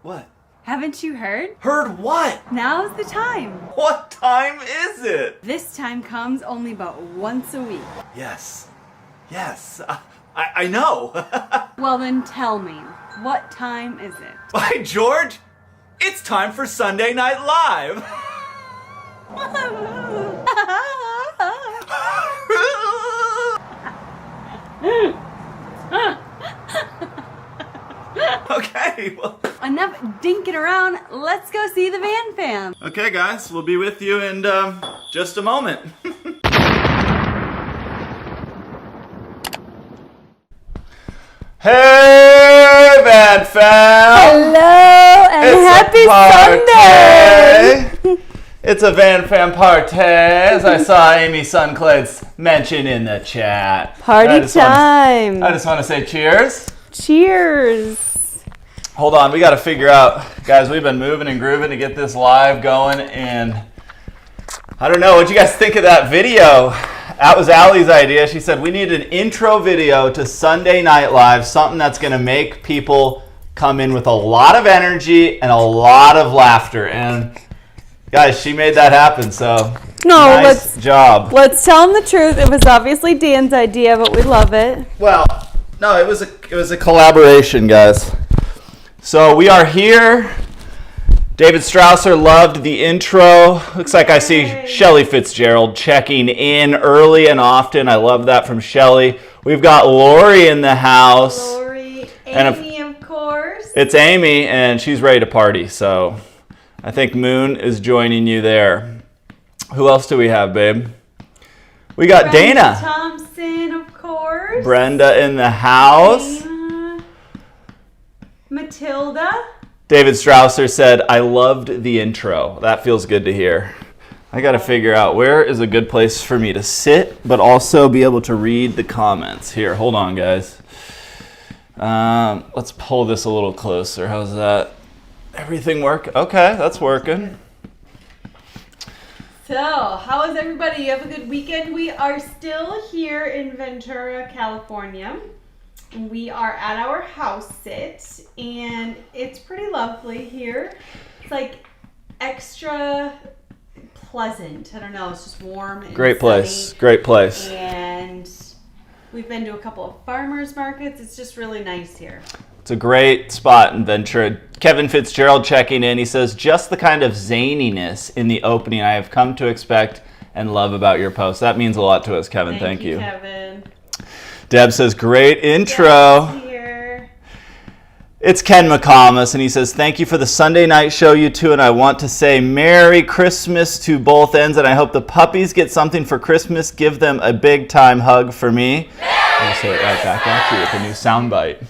What? Haven't you heard? Heard what? Now's the time. What time is it? This time comes only about once a week. Yes. Yes. I know. Well then tell me, what time is it? By George, it's time for Sunday Night Live. Okay, well. Enough dinking around, let's go see the Van Fam. Okay guys, we'll be with you in just a moment. Hey Van Fam! Hello and happy Sunday! It's a Van Fam party, as I saw Amy Sunclade's mention in the chat. Party time! I just want to say cheers. Cheers! Hold on, we got to figure out, guys, we've been moving and grooving to get this live going, and I don't know, what'd you guys think of that video? That was Allie's idea. She said we need an intro video to Sunday Night Live, something that's going to make people come in with a lot of energy and a lot of laughter. And guys, she made that happen, so nice job. Let's tell them the truth. It was obviously Dan's idea, but we love it. Well, no, it was a collaboration, guys. So we are here. David Strausser loved the intro. Looks like I see Shelly Fitzgerald checking in early and often. I love that from Shelly. We've got Lori in the house. Lori, Amy, of course. It's Amy, and she's ready to party. So I think Moon is joining you there. Who else do we have, babe? We got Brenda Dana. Thompson, of course. Brenda in the house. Dana. Matilda. David Strausser said, I loved the intro. That feels good to hear. I got to figure out where is a good place for me to sit, but also be able to read the comments. Here, hold on, guys. Let's pull this a little closer. How's that? Everything work? Okay, that's working. So, how is everybody? You have a good weekend? We are still here in Ventura, California. We are at our house sit, and it's pretty lovely here. It's like extra pleasant. I don't know, it's just warm and Great place. sunny. Great place. And we've been to a couple of farmers markets. It's just really nice here. It's a great spot in Ventura. Kevin Fitzgerald checking in. He says, just the kind of zaniness in the opening I have come to expect and love about your post. That means a lot to us, Kevin. Thank you. Kevin. Deb says, great intro. Here. It's Ken McComas, and he says, thank you for the Sunday night show, you two, and I want to say Merry Christmas to both ends, and I hope the puppies get something for Christmas. Give them a big time hug for me. I'll say it right back at you with a new soundbite.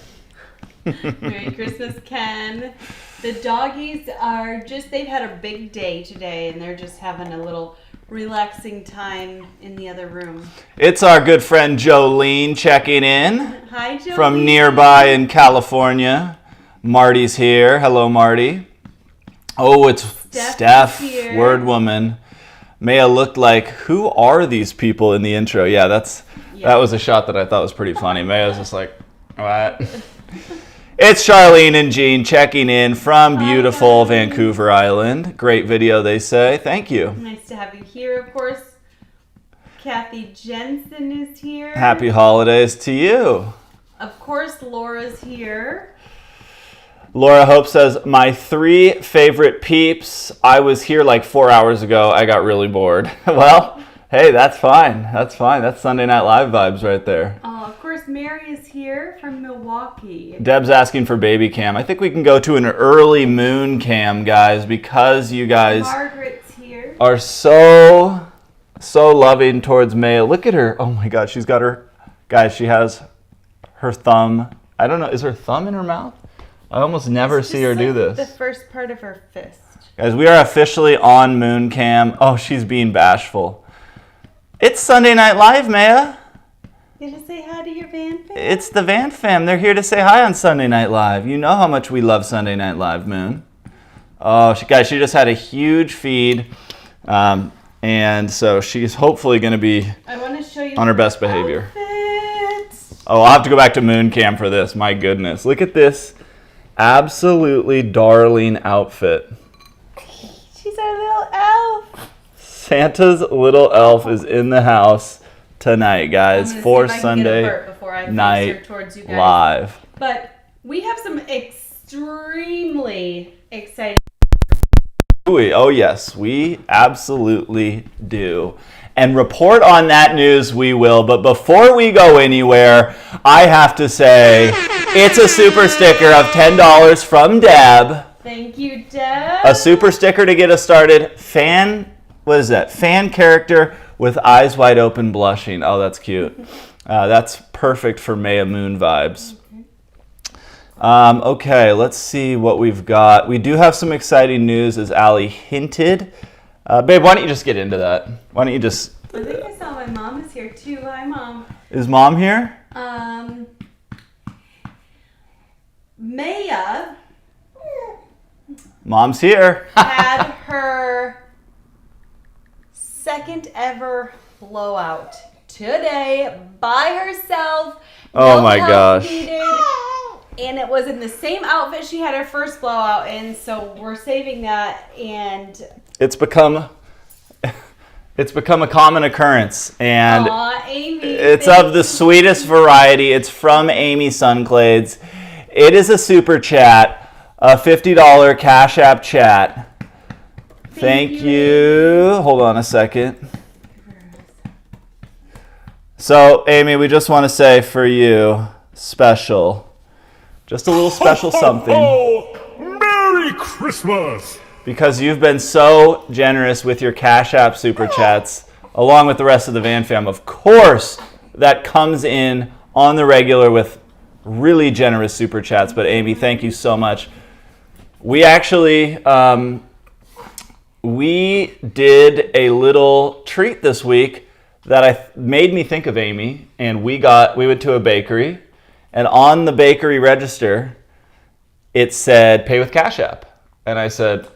Merry Christmas, Ken. The doggies are they've had a big day today, and they're just having a little relaxing time in the other room. It's our good friend Jolene checking in. Hi, Jolene. From nearby in California. Marty's here. Hello, Marty. Oh, it's Steph, word woman. Maya looked like, who are these people in the intro? Yeah, that was a shot that I thought was pretty funny. Maya's just like, what? It's Charlene and Jean checking in from beautiful Vancouver Island. Great video, they say. Thank you. Nice to have you here, of course. Kathy Jensen is here. Happy holidays to you. Of course, Laura's here. Laura Hope says, my 3 favorite peeps. I was here like 4 hours ago. I got really bored. Well, hey, that's fine. That's fine. That's Sunday Night Live vibes right there. Of course, Mary is here from Milwaukee. Deb's asking for baby cam. I think we can go to an early moon cam, guys, because you guys Margaret's here. Are so loving towards Maya. Look at her. Oh my God, she's got her, guys, she has her thumb. I don't know, is her thumb in her mouth? I almost never see her do this. The first part of her fist. Guys, we are officially on moon cam. Oh, she's being bashful. It's Sunday Night Live, Maya. You gonna say hi to your Van Fam? It's the Van Fam. They're here to say hi on Sunday Night Live. You know how much we love Sunday Night Live, Moon. Oh, she just had a huge feed. And so she's hopefully going to be I want to show you on her best behavior. Outfit. Oh, I'll have to go back to Moon Cam for this. My goodness. Look at this absolutely darling outfit. She's our little elf. Santa's little elf is in the house tonight, guys, for Sunday night live. But we have some extremely exciting. Oh, yes, we absolutely do. And report on that news we will. But before we go anywhere, I have to say it's a super sticker of $10 from Deb. Thank you, Deb. A super sticker to get us started. What is that? Fan character with eyes wide open blushing. Oh, that's cute. That's perfect for Maya Moon vibes. Okay, let's see what we've got. We do have some exciting news, as Allie hinted. Babe, why don't you just get into that? Why don't you just... I think I saw my mom is here, too. Hi, Mom. Is Mom here? Maya... Mom's here. had her second ever blowout today by herself. Oh, No my help gosh. needed. And it was in the same outfit she had her first blowout in, so we're saving that. And It's become a common occurrence, and aw, Amy, it's of the sweetest variety. It's from Amy Sunclades. It is a super chat, a $50 Cash App chat. Thank you. Hold on a second. So, Amy, we just want to say for you, special. Just a little special something. Merry Christmas! Because you've been so generous with your Cash App super chats, along with the rest of the Van fam. Of course, that comes in on the regular with really generous super chats. But Amy, thank you so much. We actually, we did a little treat this week that made me think of Amy. And we went to a bakery. And on the bakery register, it said, pay with Cash App. And I said,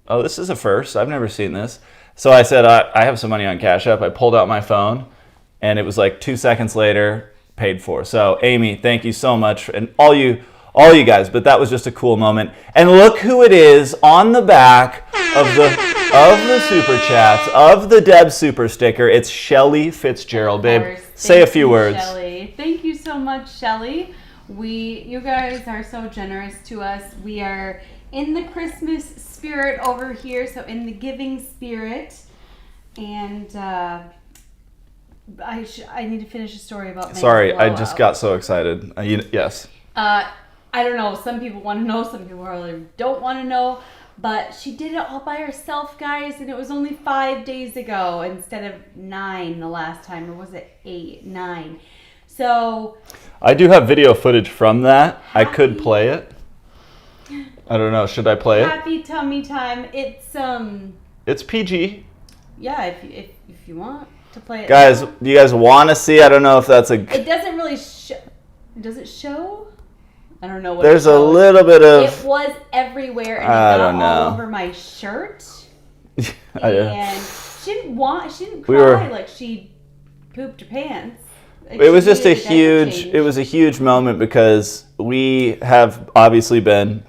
oh, this is a first. I've never seen this. So I said, I have some money on Cash App. I pulled out my phone, and it was like 2 seconds later, paid for. So Amy, thank you so much. And all you guys, but that was just a cool moment. And look who it is on the back of the super chats, of the Deb super sticker. It's Shelly Fitzgerald. Babe, say a few words. Shelly. Thank you so much, Shelly. You guys are so generous to us. We are in the Christmas spirit over here, so in the giving spirit. And I need to finish a story about Meg's Sorry, I blowout. just got so excited. Yes. I don't know. Some people want to know. Some people really don't want to know. But she did it all by herself, guys, and it was only 5 days ago instead of 9 the last time, or was it 8, 9? So I do have video footage from that. I could play it. I don't know. Should I play it? Happy tummy time. It's PG. Yeah, if you want to play it. Guys, do you guys want to see? I don't know if that's a... It doesn't really show. Does it show? I don't know what There's it a shows. little bit of... It was everywhere, and I it got don't know. all over my shirt. And she didn't We cry were- like she pooped her pants. Like, It was she just a needed diaper huge... change. It was a huge moment because we have obviously been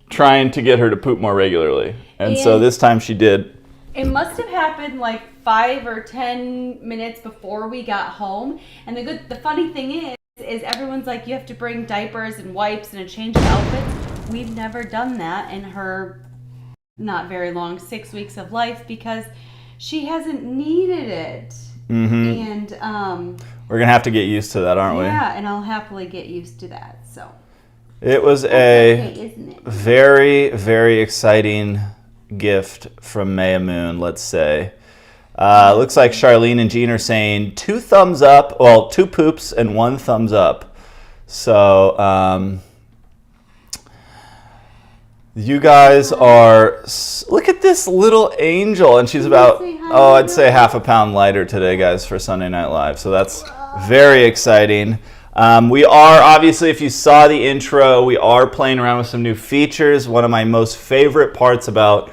trying to get her to poop more regularly. And so And- this time she did. It must have happened like 5 or 10 minutes before we got home. And the funny thing is everyone's like, you have to bring diapers and wipes and a change of outfits. We've never done that in her not very long 6 weeks of life because she hasn't needed it. Mm-hmm. And We're going to have to get used to that, aren't we? yeah, and I'll happily get used to that. So It was okay, isn't it? very, very exciting gift from Maya Moon, let's say. Looks like Charlene and Jean are saying 2 thumbs up, well, 2 poops and 1 thumbs up. So, you guys are, look at this little angel, and she's about, say hi, I'd say half a pound lighter today, guys, for Sunday Night Live. So that's very exciting. We are, obviously, if you saw the intro, we are playing around with some new features. One of my most favorite parts about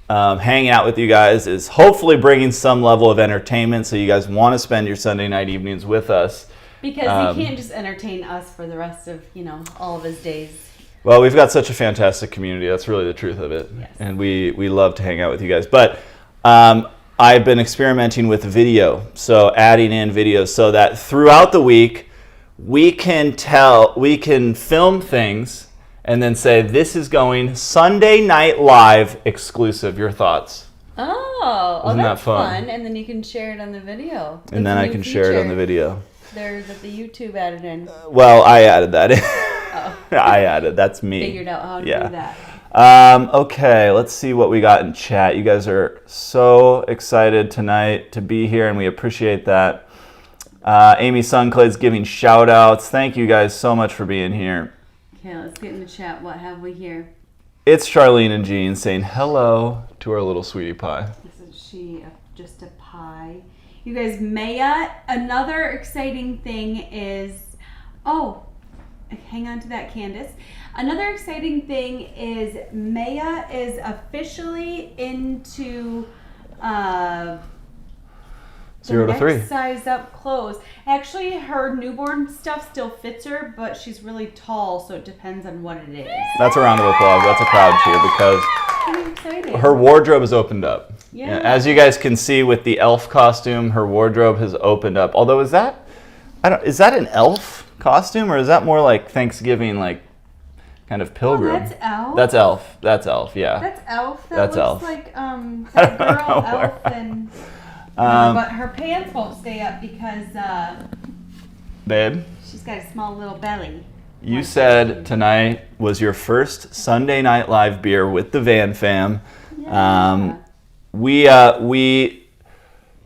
hanging out with you guys is hopefully bringing some level of entertainment so you guys want to spend your Sunday night evenings with us. Because he can't just entertain us for the rest of, all of his days. Well, we've got such a fantastic community. That's really the truth of it. Yes. And we love to hang out with you guys. But I've been experimenting with video, so adding in videos so that throughout the week we can film things and then say, this is going Sunday Night Live exclusive. Your thoughts? Oh, Isn't that fun? And then you can share it on the video. And then I can share it on the video. There's that the YouTube added in. Well, I added that in. Oh. That's me. Figured out how to do that. Okay, let's see what we got in chat. You guys are so excited tonight to be here, and we appreciate that. Amy Sunclay's giving shout outs. Thank you guys so much for being here. Okay, let's get in the chat. What have we here? It's Charlene and Jean saying hello to our little sweetie pie. Isn't she just a pie? You guys, Maya, another exciting thing is... Oh, hang on to that, Candace. Another exciting thing is Maya is officially into 0 to 3. Size up clothes. Actually, her newborn stuff still fits her, but she's really tall, so it depends on what it is. That's a round of applause. That's a crowd cheer because Pretty exciting. her wardrobe is opened up. Yeah. As you guys can see with the elf costume, her wardrobe has opened up. Although is that an elf costume or is that more like Thanksgiving, like kind of pilgrim? Oh, that's elf. That's elf. That's elf. Yeah. That's elf. That's looks elf. like that girl elf and. But her pants won't stay up because Babe, she's got a small little belly. you said tonight was your first Sunday Night Live beer with the Van Fam. Yeah. We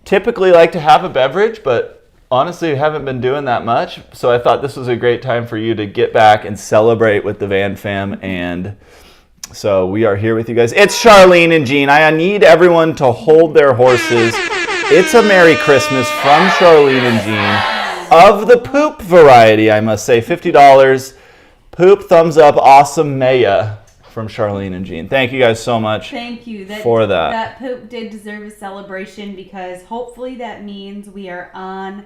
typically like to have a beverage, but honestly, we haven't been doing that much. So I thought this was a great time for you to get back and celebrate with the Van Fam. And so we are here with you guys. It's Charlene and Jean. I need everyone to hold their horses. It's a Merry Christmas from Charlene and Jean of the poop variety, I must say. $50. Poop, thumbs up, awesome Maya from Charlene and Jean. Thank you guys so much. Thank you for that. That poop did deserve a celebration because hopefully that means we are on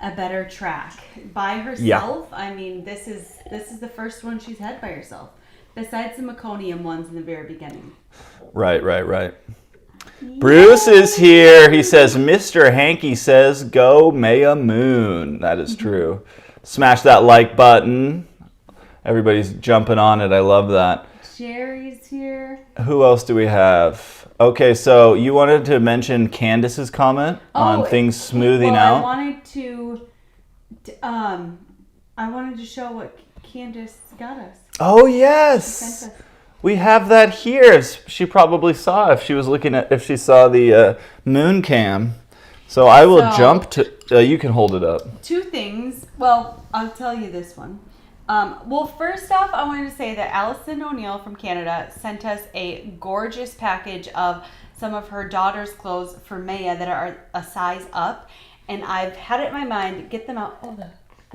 a better track. By herself, I mean this is the first one she's had by herself. Besides the meconium ones in the very beginning. Right. Bruce is here. He says, Mr. Hanky says, go Maya Moon. That is true. Smash that like button. Everybody's jumping on it. I love that. Jerry's here. Who else do we have? Okay, so you wanted to mention Candace's comment on things smoothing out. I wanted to show what Candace got us. Oh, yes. We have that here. She probably saw if she saw the moon cam. So I will jump to. You can hold it up. Two things. Well, I'll tell you this one. Well, first off, I wanted to say that Allison O'Neill from Canada sent us a gorgeous package of some of her daughter's clothes for Maya that are a size up, and I've had it in my mind to get them out. Oh,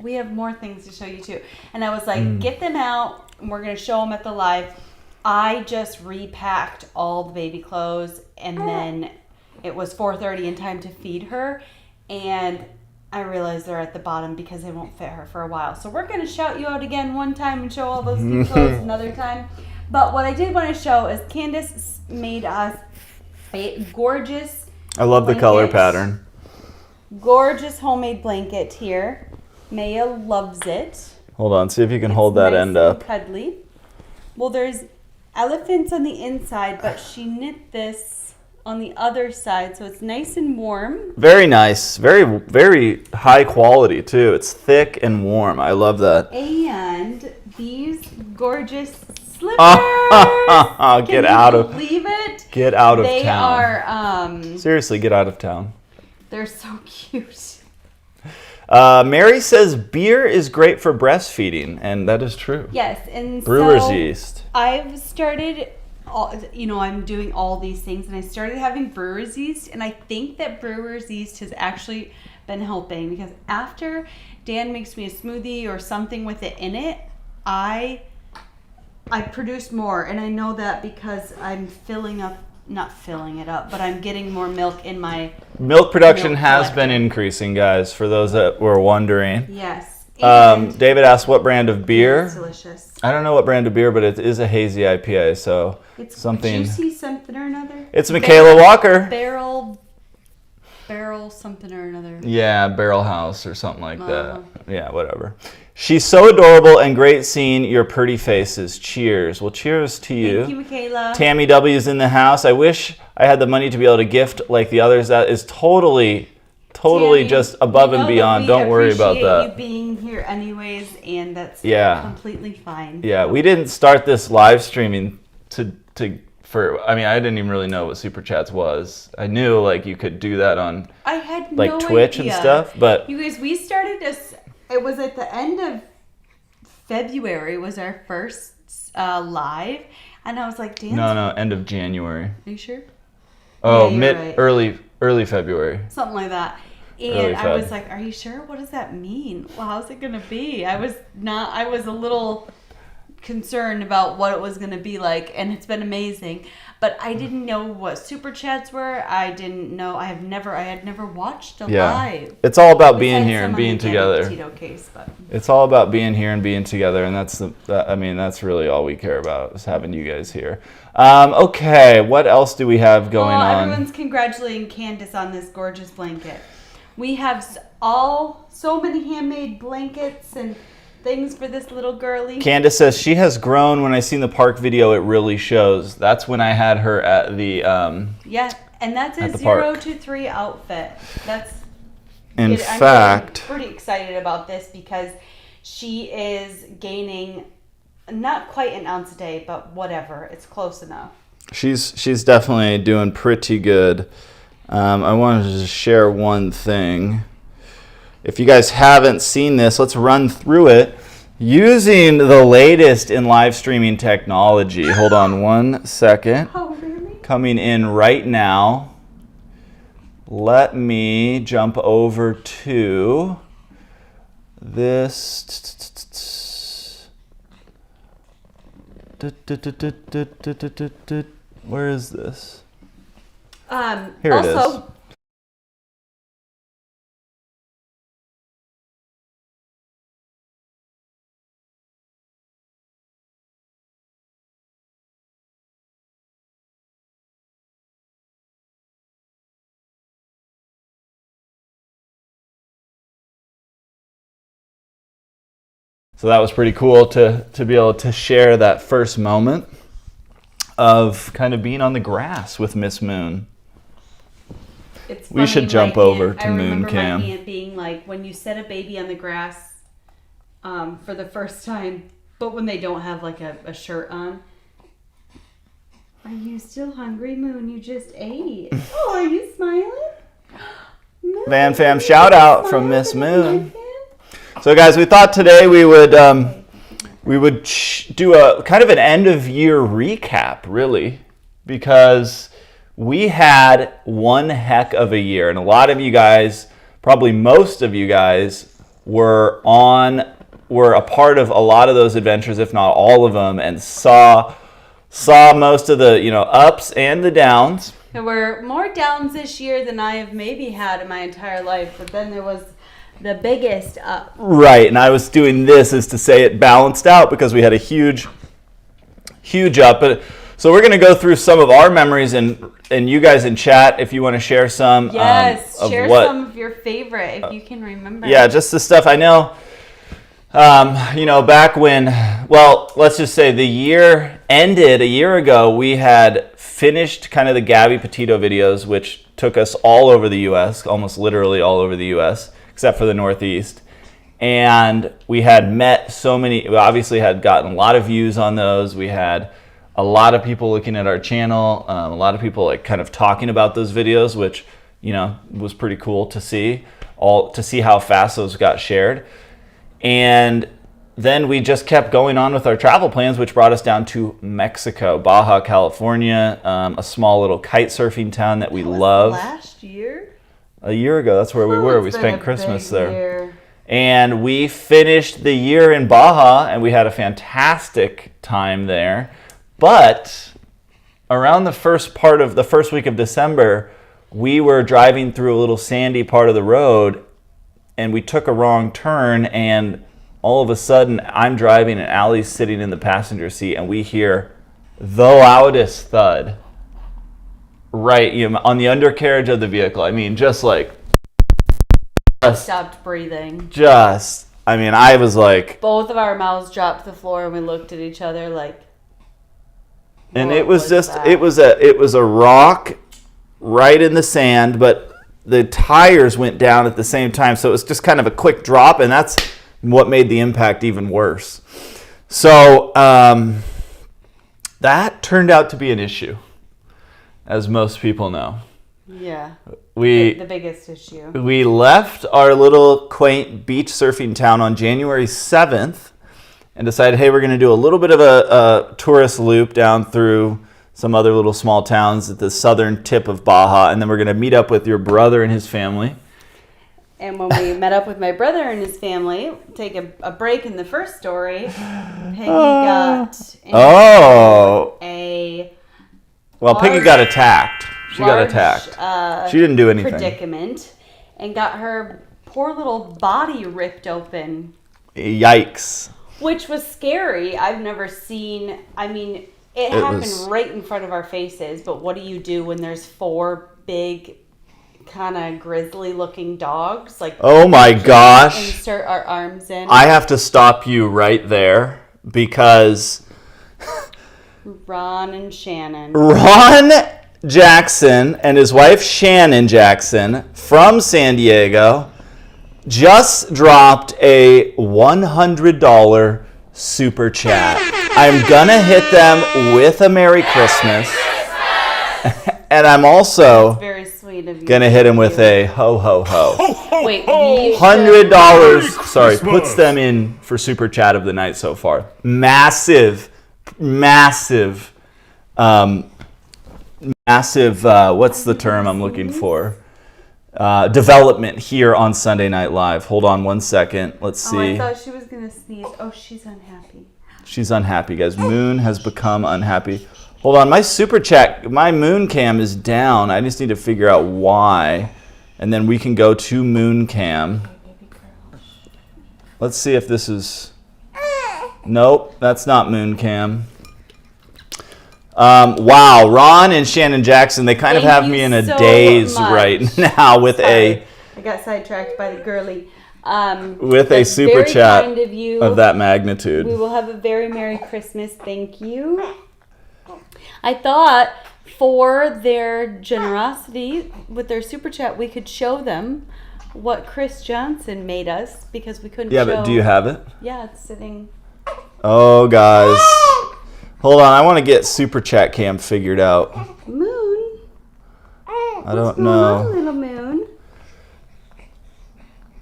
we have more things to show you too. And I was like, get them out, and we're gonna show them at the live. I just repacked all the baby clothes, and then it was 4:30 and time to feed her, and I realized they're at the bottom because they won't fit her for a while. So we're going to shout you out again one time and show all those cute clothes another time. But what I did want to show is Candace made us a gorgeous I love the color pattern. Gorgeous homemade blanket here. Maya loves it. Hold on, see if you can hold that nice end up. Cuddly. Well, there's elephants on the inside, but she knit this on the other side, so it's nice and warm. Very nice. Very, very high quality, too. It's thick and warm. I love that. And these gorgeous slippers. Get out of town. They are, seriously, get out of town. They're so cute. Mary says beer is great for breastfeeding, and that is true. Yes, and brewer's yeast. I've started... I'm doing all these things, and I started having brewer's yeast, and I think that brewer's yeast has actually been helping because after Dan makes me a smoothie or something with it in it, I produce more, and I know that because I'm filling up not filling it up, but I'm getting more milk in my Milk production milk has collector. been increasing, guys, for those that were wondering. Yes. And David asked what brand of beer. it's delicious. I don't know what brand of beer, but it is a hazy IPA, so It's something. juicy something or another. It's Michaela Walker. Barrel something or another. Yeah, Barrel House or something like Uh-huh. that. Yeah, whatever. She's so adorable and great seeing your pretty faces. Cheers. Well, cheers to you. Thank you, Michaela. Tammy W is in the house. I wish I had the money to be able to gift like the others. That is totally Tammy, just above you know and that beyond. we Don't worry about appreciate that. you being here anyways, and that's Yeah. completely fine. Yeah, we didn't start this live streaming I mean, I didn't even really know what Super Chats was. I knew like you could do that on I had like no Twitch idea. and stuff, but You guys, we started this. It was at the end of February was our first live, and I was like, "Dan, no, end of January. are you sure?" Oh, Yeah, you're right. early February. Something like that. Early And I Feb. was like, "Are you sure? What does that mean? Well, how's it gonna be?" I was a little concerned about what it was gonna be like, and it's been amazing. But I didn't know what super chats were. I didn't know. I had never watched a live. It's all about being Besides here and some being on the together. Tito case, but It's all about being here and being together, and that's really all we care about is having you guys here. Okay, what else do we have going on? Everyone's congratulating Candace on this gorgeous blanket. We have so many handmade blankets and things for this little girlie. Candace says she has grown. When I seen the park video, it really shows. That's when I had her at the. Yeah, and that's a At the 0 park. to 3 outfit. That's. In I'm fact, pretty excited about this because she is gaining not quite an ounce a day, but whatever. It's close enough. she's definitely doing pretty good. I wanted to just share one thing. If you guys haven't seen this, let's run through it using the latest in live streaming technology. Hold on one second. Oh, really? Coming in right now. Let me jump over to this. Where is this? Here it is. Also, So that was pretty cool to be able to share that first moment of kind of being on the grass with Miss Moon. it's We should funny, jump my over aunt- to I remember Moon Cam. my aunt being like, when you set a baby on the grass for the first time, but when they don't have like a shirt on. Are you still hungry, Moon? You just ate. Oh, are you smiling? Moon, Van Fam, are you shout out from smiling Miss at my Moon. fan? So guys, we thought today we would do a kind of an end of year recap, really, because we had one heck of a year, and a lot of you guys, probably most of you guys, were a part of a lot of those adventures, if not all of them, and saw most of the ups and the downs. There were more downs this year than I have maybe had in my entire life, but then there was the biggest up. Right, and I was doing this as to say it balanced out because we had a huge up. But so we're going to go through some of our memories, and you guys in chat, if you want to share some. Yes, of share what, some of your favorite if you can remember. Yeah, just the stuff I know. Back when, well, let's just say the year ended a year ago, we had finished kind of the Gabby Petito videos, which took us all over the U.S., almost literally all over the U.S., except for the Northeast. And we had met we obviously had gotten a lot of views on those. We had a lot of people looking at our channel, a lot of people like kind of talking about those videos, which, was pretty cool to see, how fast those got shared. And then we just kept going on with our travel plans, which brought us down to Mexico, Baja California, a small little kite surfing town that we love. Last year? A year ago, that's where we Oh, were. it's We been spent a Christmas big there. year. And we finished the year in Baja, and we had a fantastic time there. But around the first week of December, we were driving through a little sandy part of the road, and we took a wrong turn, and all of a sudden I'm driving and Allie's sitting in the passenger seat, and we hear the loudest thud right on the undercarriage of the vehicle. I mean, just like... stopped breathing. I was like... Both of our mouths dropped to the floor, and we looked at each other like... And it was a rock right in the sand, but the tires went down at the same time, so it was just kind of a quick drop, and that's what made the impact even worse. So that turned out to be an issue, as most people know. Yeah. The biggest issue. We left our little quaint beach surfing town on January 7th and decided, hey, we're going to do a little bit of a tourist loop down through some other little small towns at the southern tip of Baja, and then we're going to meet up with your brother and his family. And when we met up with my brother and his family, take a break in the first story, Peggy got Peggy got attacked. She got attacked. She didn't do anything. Predicament, and got her poor little body ripped open. Yikes. Which was scary. I've never seen, it happened right in front of our faces, but what do you do when there's 4 big, kind of grisly looking dogs? Like, oh my gosh. Insert our arms in. I have to stop you right there because Ron Jackson and his wife Shannon Jackson from San Diego just dropped a $100 super chat. I'm gonna hit them with a Merry Christmas. And I'm also very sweet of you. Gonna hit him with a ho ho ho. Wait, $100. Sorry, puts them in for super chat of the night so far. Massive. What's the term I'm looking for? Development here on Sunday Night Live. Hold on one second. Let's see. Oh, I thought she was gonna sneeze. Oh, she's unhappy. She's unhappy, guys. Moon has become unhappy. Hold on, my Moon Cam is down. I just need to figure out why. And then we can go to Moon Cam. Let's see if this is... Nope, that's not Moon Cam. Wow, Ron and Shannon Jackson, they kind of have me in a daze right now with I got sidetracked by the girly. With a super chat of that magnitude. We will have a very Merry Christmas. Thank you. I thought for their generosity with their super chat, we could show them what Chris Johnson made us because we couldn't show. Yeah, but do you have it? Yeah, it's sitting. Oh, guys. Hold on, I want to get super chat cam figured out. Moon. I don't know. What's going on, little Moon?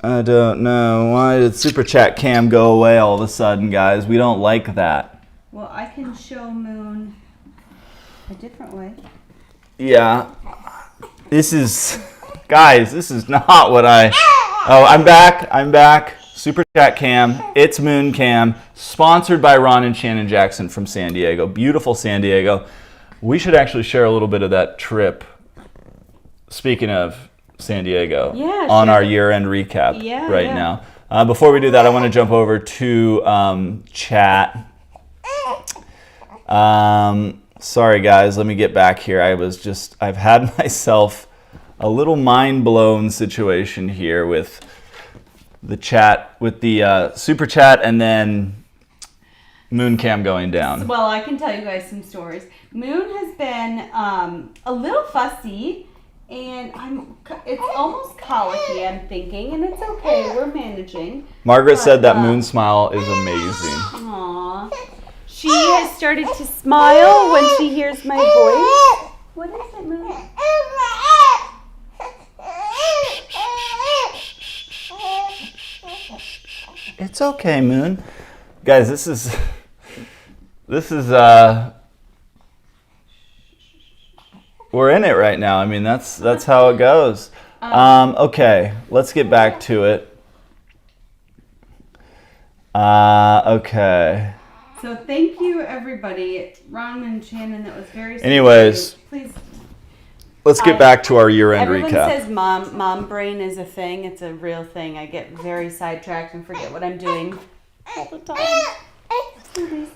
I don't know. Why did super chat cam go away all of a sudden, guys? We don't like that. Well, I can show Moon a different way. Yeah. This is not what I... Oh, I'm back. Super chat cam. It's Moon Cam. Sponsored by Ron and Shannon Jackson from San Diego. Beautiful San Diego. We should actually share a little bit of that trip. Speaking of San Diego. Yeah, on our year-end recap now. Before we do that, I want to jump over to chat. Sorry guys, let me get back here. I've had myself a little mind-blown situation here with the chat, with the super chat and then Moon Cam going down. Well, I can tell you guys some stories. Moon has been a little fussy, and it's almost colicky, I'm thinking, and it's okay. We're managing. Margaret said that Moon smile is amazing. Aww. She has started to smile when she hears my voice. What is it, Moon? It's okay, Moon. Guys, this is we're in it right now. I mean, that's how it goes. Okay, let's get back to it. Okay. So thank you, everybody. Ron and Shannon, that was very sweet. Anyways, please. Let's get back to our year-end Everyone recap. says mom brain is a thing. It's a real thing. I get very sidetracked and forget what I'm doing all the time.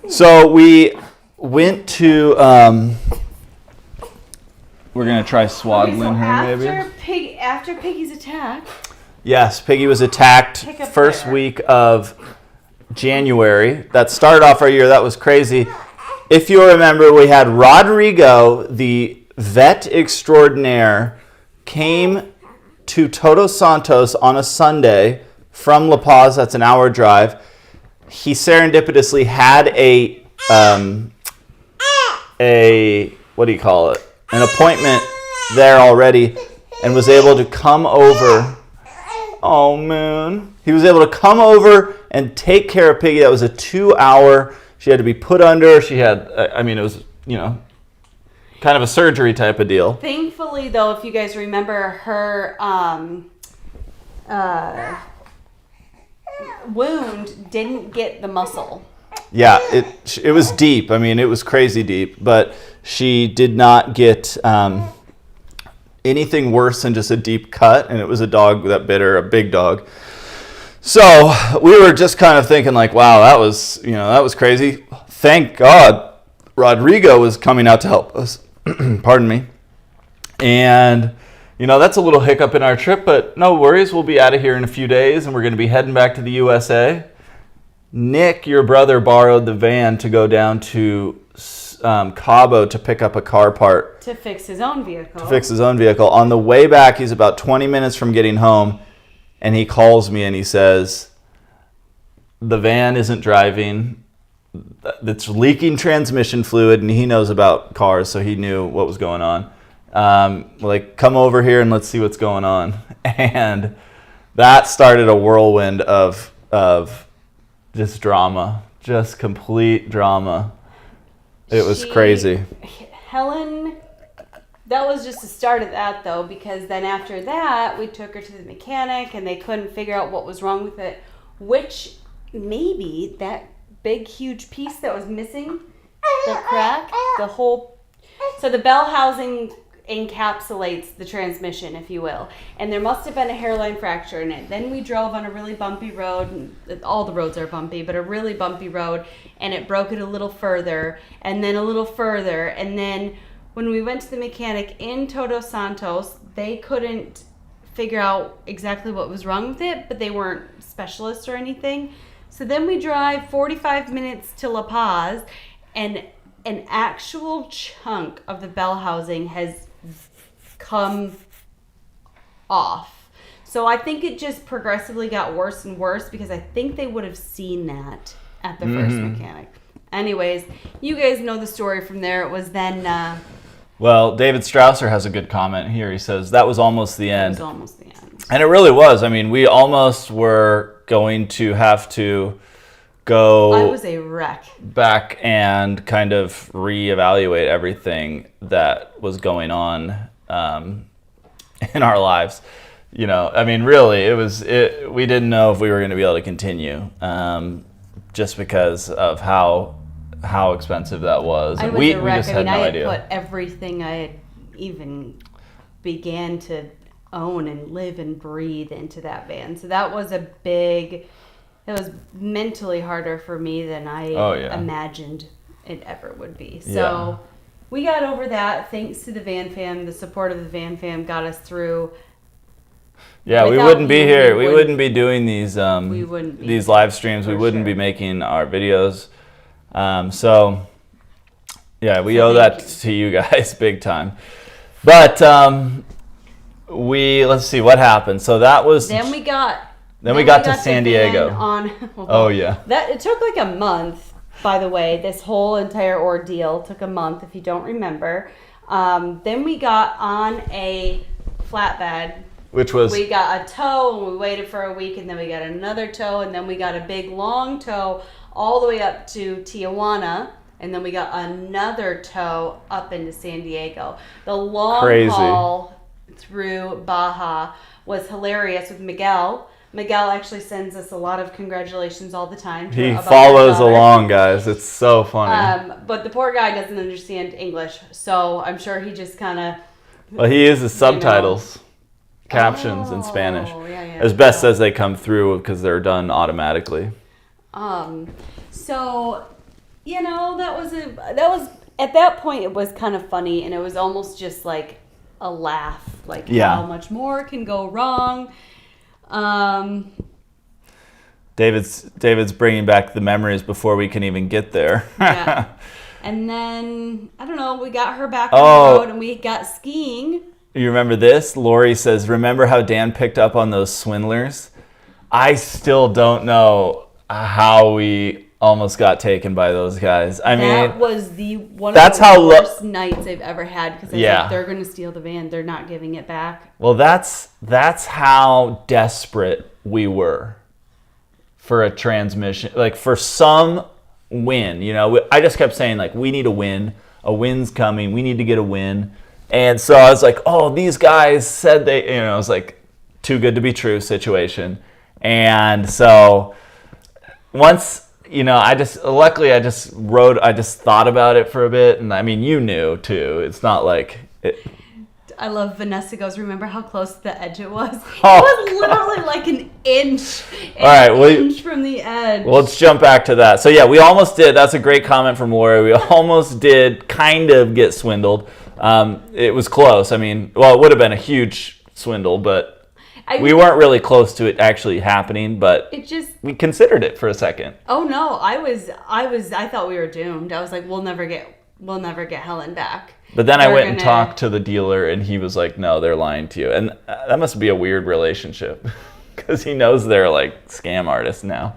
So we went to, we're going to try swaddling her maybe. After Piggy's attack. Yes, Piggy was attacked first week of January. That started off our year. That was crazy. If you remember, we had Rodrigo, the vet extraordinaire, came to Todos Santos on a Sunday from La Paz. That's an hour drive. He serendipitously had a what do you call it? An appointment there already, and was able to come over. Oh man, he was able to come over and take care of Piggy. That was a 2-hour. She had to be put under. She had, it was, kind of a surgery type of deal. Thankfully, though, if you guys remember, her wound didn't get the muscle. Yeah, it was deep. It was crazy deep, but she did not get anything worse than just a deep cut, and it was a dog that bit her, a big dog. So we were just kind of thinking like, wow, that was crazy. Thank God Rodrigo was coming out to help us. Pardon me. And, that's a little hiccup in our trip, but no worries. We'll be out of here in a few days, and we're going to be heading back to the USA. Nick, your brother, borrowed the van to go down to Cabo to pick up a car part. To fix his own vehicle. On the way back, he's about 20 minutes from getting home, and he calls me and he says, the van isn't driving. It's leaking transmission fluid, and he knows about cars, so he knew what was going on. Come over here and let's see what's going on. And that started a whirlwind of just drama, just complete drama. It was crazy. Helen, that was just the start of that, though, because then after that, we took her to the mechanic, and they couldn't figure out what was wrong with it, which maybe that big, huge piece that was missing, the crack, so the bell housing encapsulates the transmission, if you will, and there must have been a hairline fracture in it. Then we drove on a really bumpy road, and all the roads are bumpy, but a really bumpy road, and it broke it a little further, and then a little further, and then when we went to the mechanic in Todos Santos, they couldn't figure out exactly what was wrong with it, but they weren't specialists or anything. So then we drive 45 minutes to La Paz, and an actual chunk of the bell housing has come off. So I think it just progressively got worse and worse, because I think they would have seen that at the first mechanic. Anyways, you guys know the story from there. It was then... Well, David Strausser has a good comment here. He says, that was almost the end. It was almost the end. And it really was. We almost were going to have to go... I was a wreck. Back and kind of reevaluate everything that was going on in our lives. Really, we didn't know if we were going to be able to continue, just because of how expensive that was. I was we a wreck. just had no idea. I put everything I had even began to own and live and breathe into that van. So that was it was mentally harder for me than I imagined it ever would be. So we got over that thanks to the Van Fam. The support of the Van Fam got us through. Yeah, we wouldn't be here. We wouldn't be doing these these live streams. We wouldn't be making our videos. We owe that to you guys big time. But let's see what happened. So that was... Then we got to San Diego. It took like a month, by the way. This whole entire ordeal took a month, if you don't remember. Then we got on a flatbed. We got a tow, and we waited for a week, and then we got another tow, and then we got a big long tow all the way up to Tijuana, and then we got another tow up into San Diego. The long haul through Baja was hilarious with Miguel. Miguel actually sends us a lot of congratulations all the time. He follows along, guys. It's so funny. But the poor guy doesn't understand English, so I'm sure he just kind of... Well, he uses subtitles, captions in Spanish, as best as they come through because they're done automatically. So, that was at that point it was kind of funny, and it was almost just like a laugh, like how much more can go wrong. David's bringing back the memories before we can even get there. Yeah. And then, I don't know, we got her back on the road and we got skiing. You remember this? Lori says, remember how Dan picked up on those swindlers? I still don't know how we almost got taken by those guys. That was one of the worst nights I've ever had because I was like, they're going to steal the van. They're not giving it back. Well, that's how desperate we were for a transmission, like for some win. I just kept saying, like, we need a win. A win's coming. We need to get a win. And so I was like, oh, these guys said they, it was like too good to be true situation. And so once, I just thought about it for a bit. And you knew too. It's not like it. I love Vanessa goes, remember how close to the edge it was? It was literally like an inch. Inch from the edge. Well, let's jump back to that. So yeah, we almost did. That's a great comment from Lori. We almost did kind of get swindled. It was close. It would have been a huge swindle, but we weren't really close to it actually happening, but we considered it for a second. Oh no, I thought we were doomed. I was like, we'll never get Helen back. But then I went and talked to the dealer, and he was like, no, they're lying to you. And that must be a weird relationship because he knows they're like scam artists now.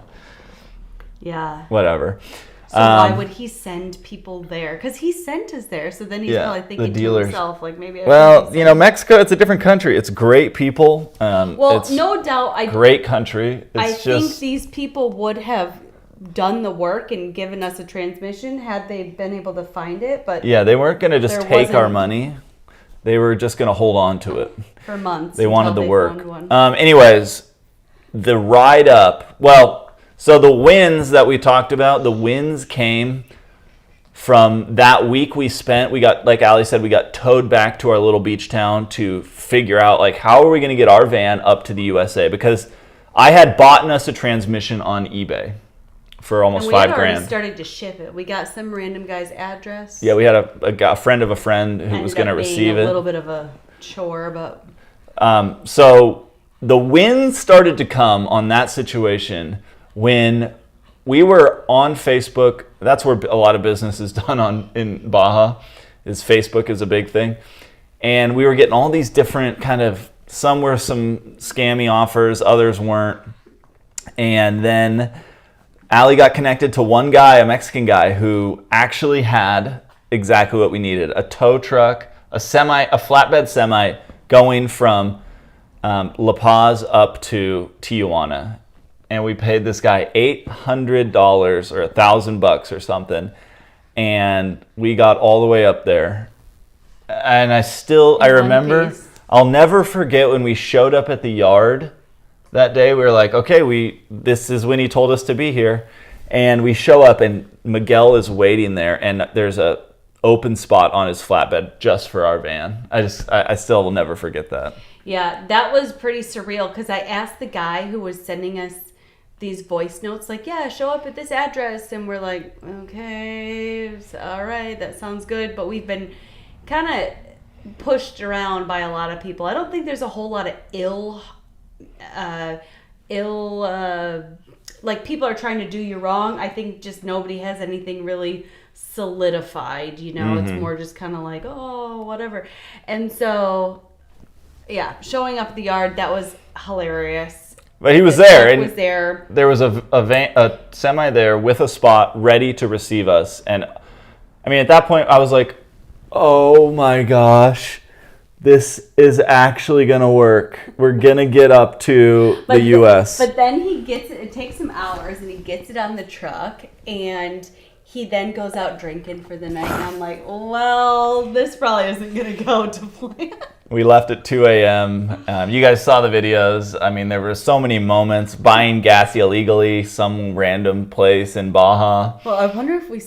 Yeah. Whatever. So why would he send people there? Because he sent us there. So then he's probably thinking to himself, like, maybe... Mexico, it's a different country. It's great people. It's no doubt... Great country. I think these people would have done the work and given us a transmission had they been able to find it, but... Yeah, they weren't going to just take our money. They were just going to hold on to it. For months. They wanted the work. Anyways, the ride up... So the wins that we talked about, the wins came from that week we spent. We got, like Allie said, we got towed back to our little beach town to figure out, like, how are we going to get our van up to the USA? Because I had bought us a transmission on eBay for almost $5,000. We had already started to ship it. We got some random guy's address. Yeah, we had a friend of a friend who was going to receive it. A little bit of a chore, but... So the wins started to come on that situation when we were on Facebook. That's where a lot of business is done in Baja, is Facebook is a big thing. And we were getting all these different kind of, some were some scammy offers, others weren't. And then Allie got connected to one guy, a Mexican guy, who actually had exactly what we needed. A tow truck, a flatbed semi going from La Paz up to Tijuana. And we paid this guy $800 or $1,000 or something. And we got all the way up there. And I remember, I'll never forget when we showed up at the yard that day. We were like, okay, this is when he told us to be here. And we show up and Miguel is waiting there, and there's a open spot on his flatbed just for our van. I still will never forget that. Yeah, that was pretty surreal because I asked the guy who was sending us these voice notes, like, yeah, show up at this address. And we're like, okay, all right, that sounds good. But we've been kind of pushed around by a lot of people. I don't think there's a whole lot of like people are trying to do you wrong. I think just nobody has anything really solidified, It's more just kind of like, oh, whatever. And so, yeah, showing up at the yard, that was hilarious. But he was there. And was there. There was a semi there with a spot ready to receive us. And at that point, I was like, oh my gosh, this is actually going to work. We're going to get up to the U.S. But then he gets it. It takes him hours, and he gets it on the truck, and he then goes out drinking for the night, and I'm like, well, this probably isn't going to go to plan. We left at 2 a.m. You guys saw the videos. I mean, there were so many moments. Buying gas illegally, some random place in Baja. Well, I wonder if we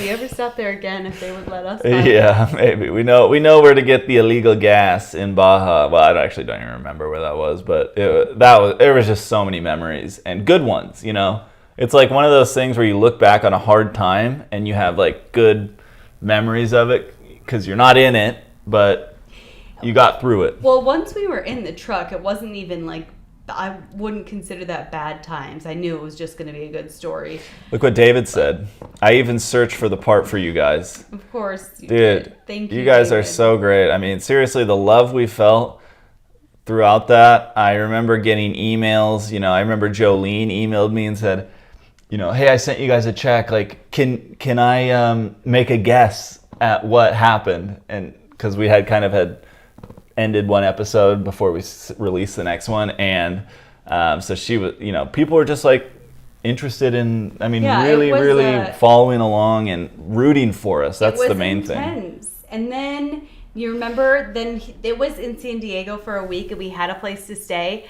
ever stop there again, if they would let us buy Yeah, maybe. We know where to get the illegal gas in Baja. Well, I actually don't even remember where that was, but there was just so many memories and good ones, you know. It's like one of those things where you look back on a hard time and you have like good memories of it because you're not in it, but you got through it. Well, once we were in the truck, it wasn't even like, I wouldn't consider that bad times. I knew it was just going to be a good story. Look what David said. I even searched for the part for you guys. Of course you did. Thank you. You guys David. are so great. I mean, seriously, the love we felt throughout that. I remember getting emails. You know, I remember Jolene emailed me and said, you know, hey, I sent you guys a check. Like, can I make a guess at what happened? And because we had ended one episode before we released the next one, and so she was, you know, people were just like interested in, I mean, really following along and rooting for us. That's the main thing. And then you remember, it was in San Diego for a week, and we had a place to stay.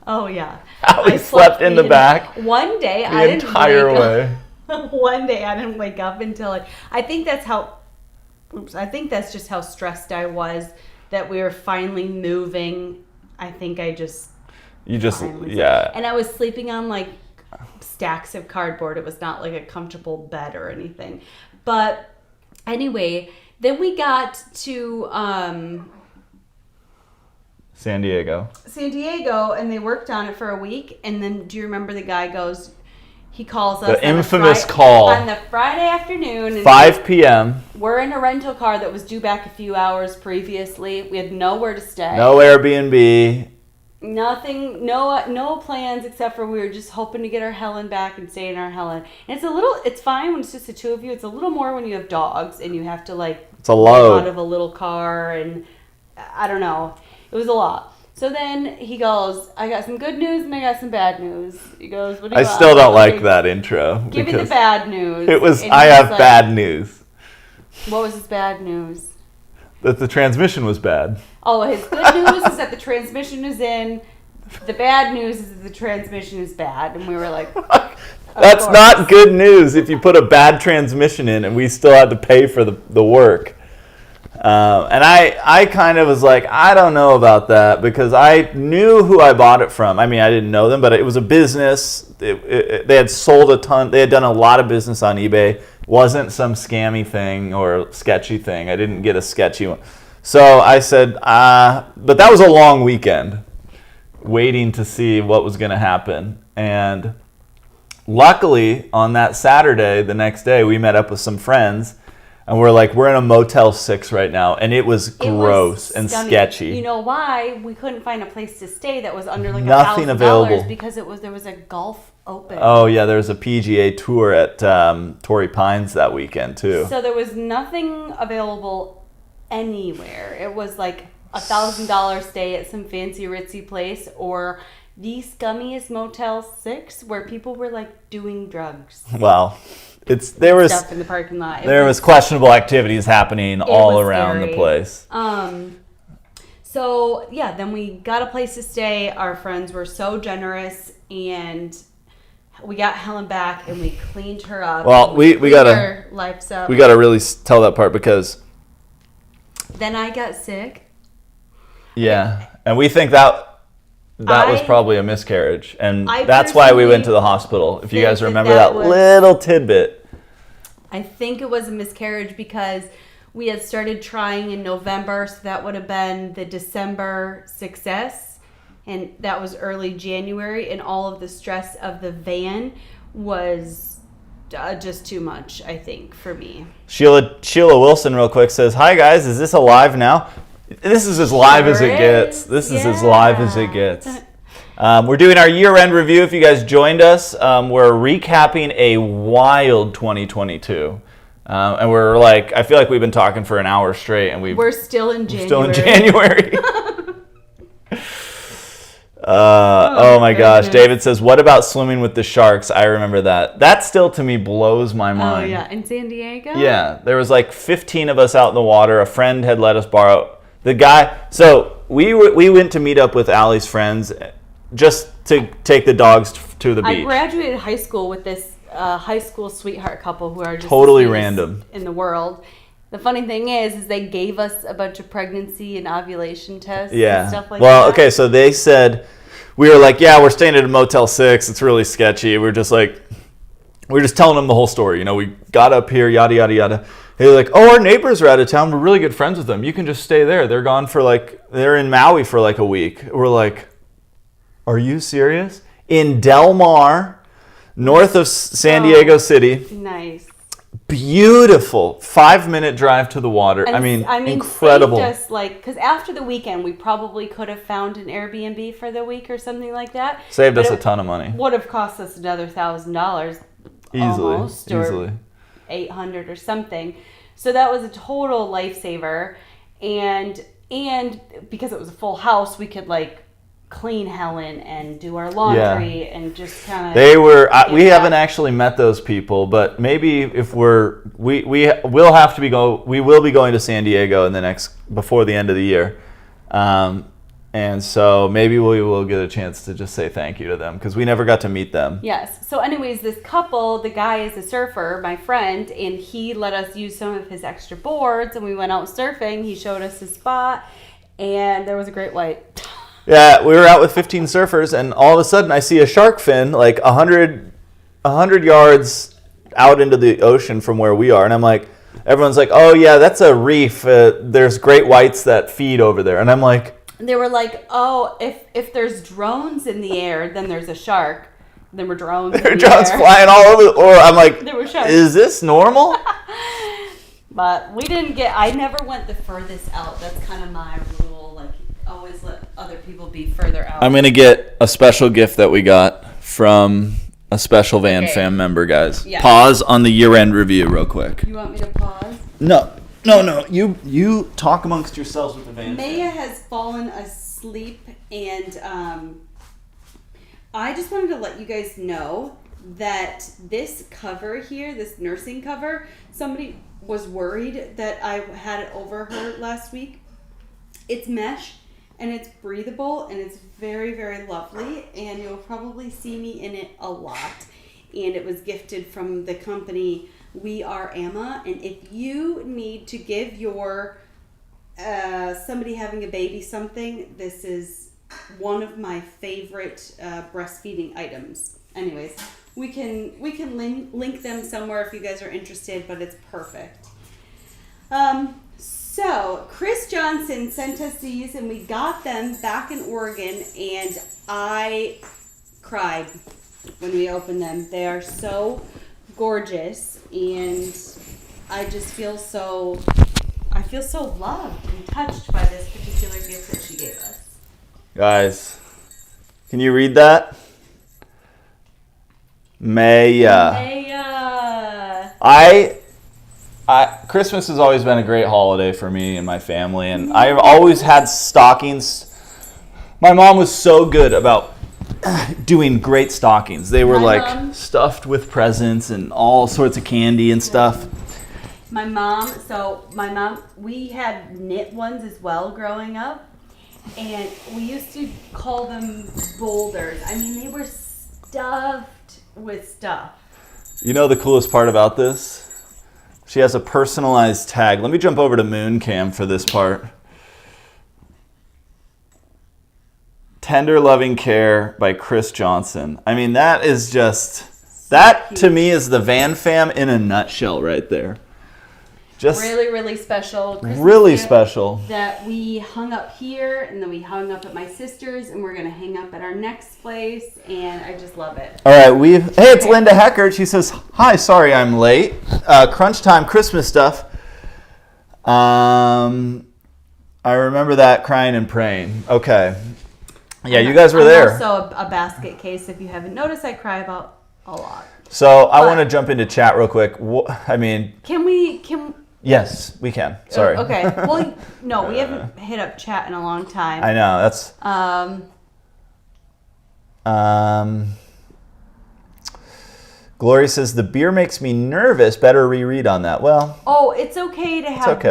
Oh yeah, I slept in the back one day. The entire way. One day I didn't wake up until I think that's just how stressed I was that we were finally moving. I think yeah. And I was sleeping on like stacks of cardboard. It was not like a comfortable bed or anything. But anyway, then we got to San Diego, and they worked on it for a week. And then, do you remember the guy he calls us. The infamous call. On the Friday afternoon. 5 p.m. We're in a rental car that was due back a few hours previously. We had nowhere to stay. No Airbnb. Nothing, no plans except for we were just hoping to get our Helen back and stay in our Helen. And it's fine when it's just the two of you. It's a little more when you have dogs and you have to it's a load. Out of a little car, and I don't know. It was a lot. So then he goes, I got some good news and I got some bad news. He goes, what do you want? I still don't like that intro. Give me the bad news. It was, I have bad news. What was his bad news? That the transmission was bad. Oh, his good news is that the transmission is in. The bad news is that the transmission is bad. And we were like, that's not good news if you put a bad transmission in and we still had to pay for the work. And I kind of was like, I don't know about that, because I knew who I bought it from. I mean, I didn't know them, but it was a business. They had sold a ton. They had done a lot of business on eBay. It wasn't some scammy thing or sketchy thing. I didn't get a sketchy one. So I said, but that was a long weekend waiting to see what was going to happen. And luckily, on that Saturday, the next day, we met up with some friends. And we're in a Motel 6 right now, and it was gross and sketchy. You know why? We couldn't find a place to stay that was under nothing available, because there was a golf open. Oh yeah, there was a PGA tour at Torrey Pines that weekend too. So there was nothing available anywhere. It was like $1,000 stay at some fancy ritzy place, or the scummiest Motel 6 where people were like doing drugs. Wow. There was stuff in the parking lot. There was questionable activities happening all around the place. So yeah, then we got a place to stay. Our friends were so generous, and we got Helen back, and we cleaned her up. Well, we gotta her lives up. We gotta really tell that part, because then I got sick. Yeah, and we think that was probably a miscarriage, and that's why we went to the hospital. If you guys remember that little tidbit. I think it was a miscarriage because we had started trying in November, so that would have been the December success, and that was early January, and all of the stress of the van was just too much, I think, for me. Sheila Wilson real quick says, "Hi guys, is this alive now?" This is as live as it gets. This is as live as it gets. We're doing our year-end review. If you guys joined us, we're recapping a wild 2022. And we're I feel like we've been talking for an hour straight, and we're still in January. Oh my gosh. goodness. David says, what about swimming with the sharks? I remember that. That still to me blows my mind. Oh, yeah. In San Diego? Yeah. There was like 15 of us out in the water. A friend had let us borrow. The guy, so we went to meet up with Allie's friends just to take the dogs to the beach. I graduated high school with this high school sweetheart couple who are just Totally the sweetest random in the world. The funny thing is they gave us a bunch of pregnancy and ovulation tests and stuff like that. Well, okay, so they said, we were like, yeah, we're staying at a Motel 6. It's really sketchy. We're just telling them the whole story. You know, we got up here, yada, yada, yada. They're like, oh, our neighbors are out of town. We're really good friends with them. You can just stay there. They're in Maui for like a week. We're like, are you serious? In Del Mar, north of San Diego City. Nice. Beautiful 5-minute drive to the water. And I mean incredible. Just like, because after the weekend, we probably could have found an Airbnb for the week or something like that. Saved us a ton of money. Would have cost us another $1,000 Easily. $800 or something. So that was a total lifesaver, and because it was a full house, we could like clean Helen and do our laundry and just kind of. They were. We haven't actually met those people, but maybe if we will have to we will be going to San Diego before the end of the year, and so maybe we will get a chance to just say thank you to them because we never got to meet them. Yes. So, anyways, this couple, the guy is a surfer, my friend, and he let us use some of his extra boards, and we went out surfing. He showed us his spot, and there was a great white. Yeah, we were out with 15 surfers, and all of a sudden I see a shark fin like 100 yards out into the ocean from where we are, and I'm like, everyone's like, oh yeah, that's a reef. There's great whites that feed over there, and I'm like. They were like, oh, if there's drones in the air, then there's a shark. There were drones. There were drones flying all over. Or I'm like, there were sharks. Is this normal? But we didn't I never went the furthest out. That's kind of my rule. Like, always let other people be further out. I'm going to get a special gift that we got from a special Van Fam member, guys. Yeah. Pause on the year-end review real quick. You want me to pause? No. You talk amongst yourselves with the Van Fam. Maya has fallen asleep, and I just wanted to let you guys know that this cover here, this nursing cover, somebody was worried that I had it over her last week. It's mesh, and it's breathable, and it's very, very lovely, and you'll probably see me in it a lot. And it was gifted from the company We Are Amma, and if you need to give your somebody having a baby something, this is one of my favorite breastfeeding items. Anyways, we can link them somewhere if you guys are interested, but it's perfect. So Chris Johnson sent us these, and we got them back in Oregon, and I cried when we opened them. They are so gorgeous, and I just feel so loved and touched by this particular gift that she gave us. Guys, can you read that? Maya. Christmas has always been a great holiday for me and my family, and I've always had stockings. My mom was so good about doing great stockings. They were stuffed with presents and all sorts of candy and stuff. My mom, we had knit ones as well growing up, and we used to call them boulders. I mean, they were stuffed with stuff. You know the coolest part about this? She has a personalized tag. Let me jump over to Mooncam for this part. Tender Loving Care by Chris Johnson. I mean, that is just, that to me is the Van Fam in a nutshell right there. Just really, really special. Really special. That we hung up here, and then we hung up at my sister's, and we're going to hang up at our next place, and I just love it. All right, hey, it's Linda Heckert. She says, hi, sorry I'm late. Crunch time Christmas stuff. I remember that, crying and praying. Okay. Yeah, you guys were there. Also a basket case. If you haven't noticed, I cry about a lot. So I want to jump into chat real quick. I mean, can we? Yes, we can. Sorry. Okay. Well, no, we haven't hit up chat in a long time. I know. That's. Glory says, the beer makes me nervous. Better reread on that. Well, it's okay to have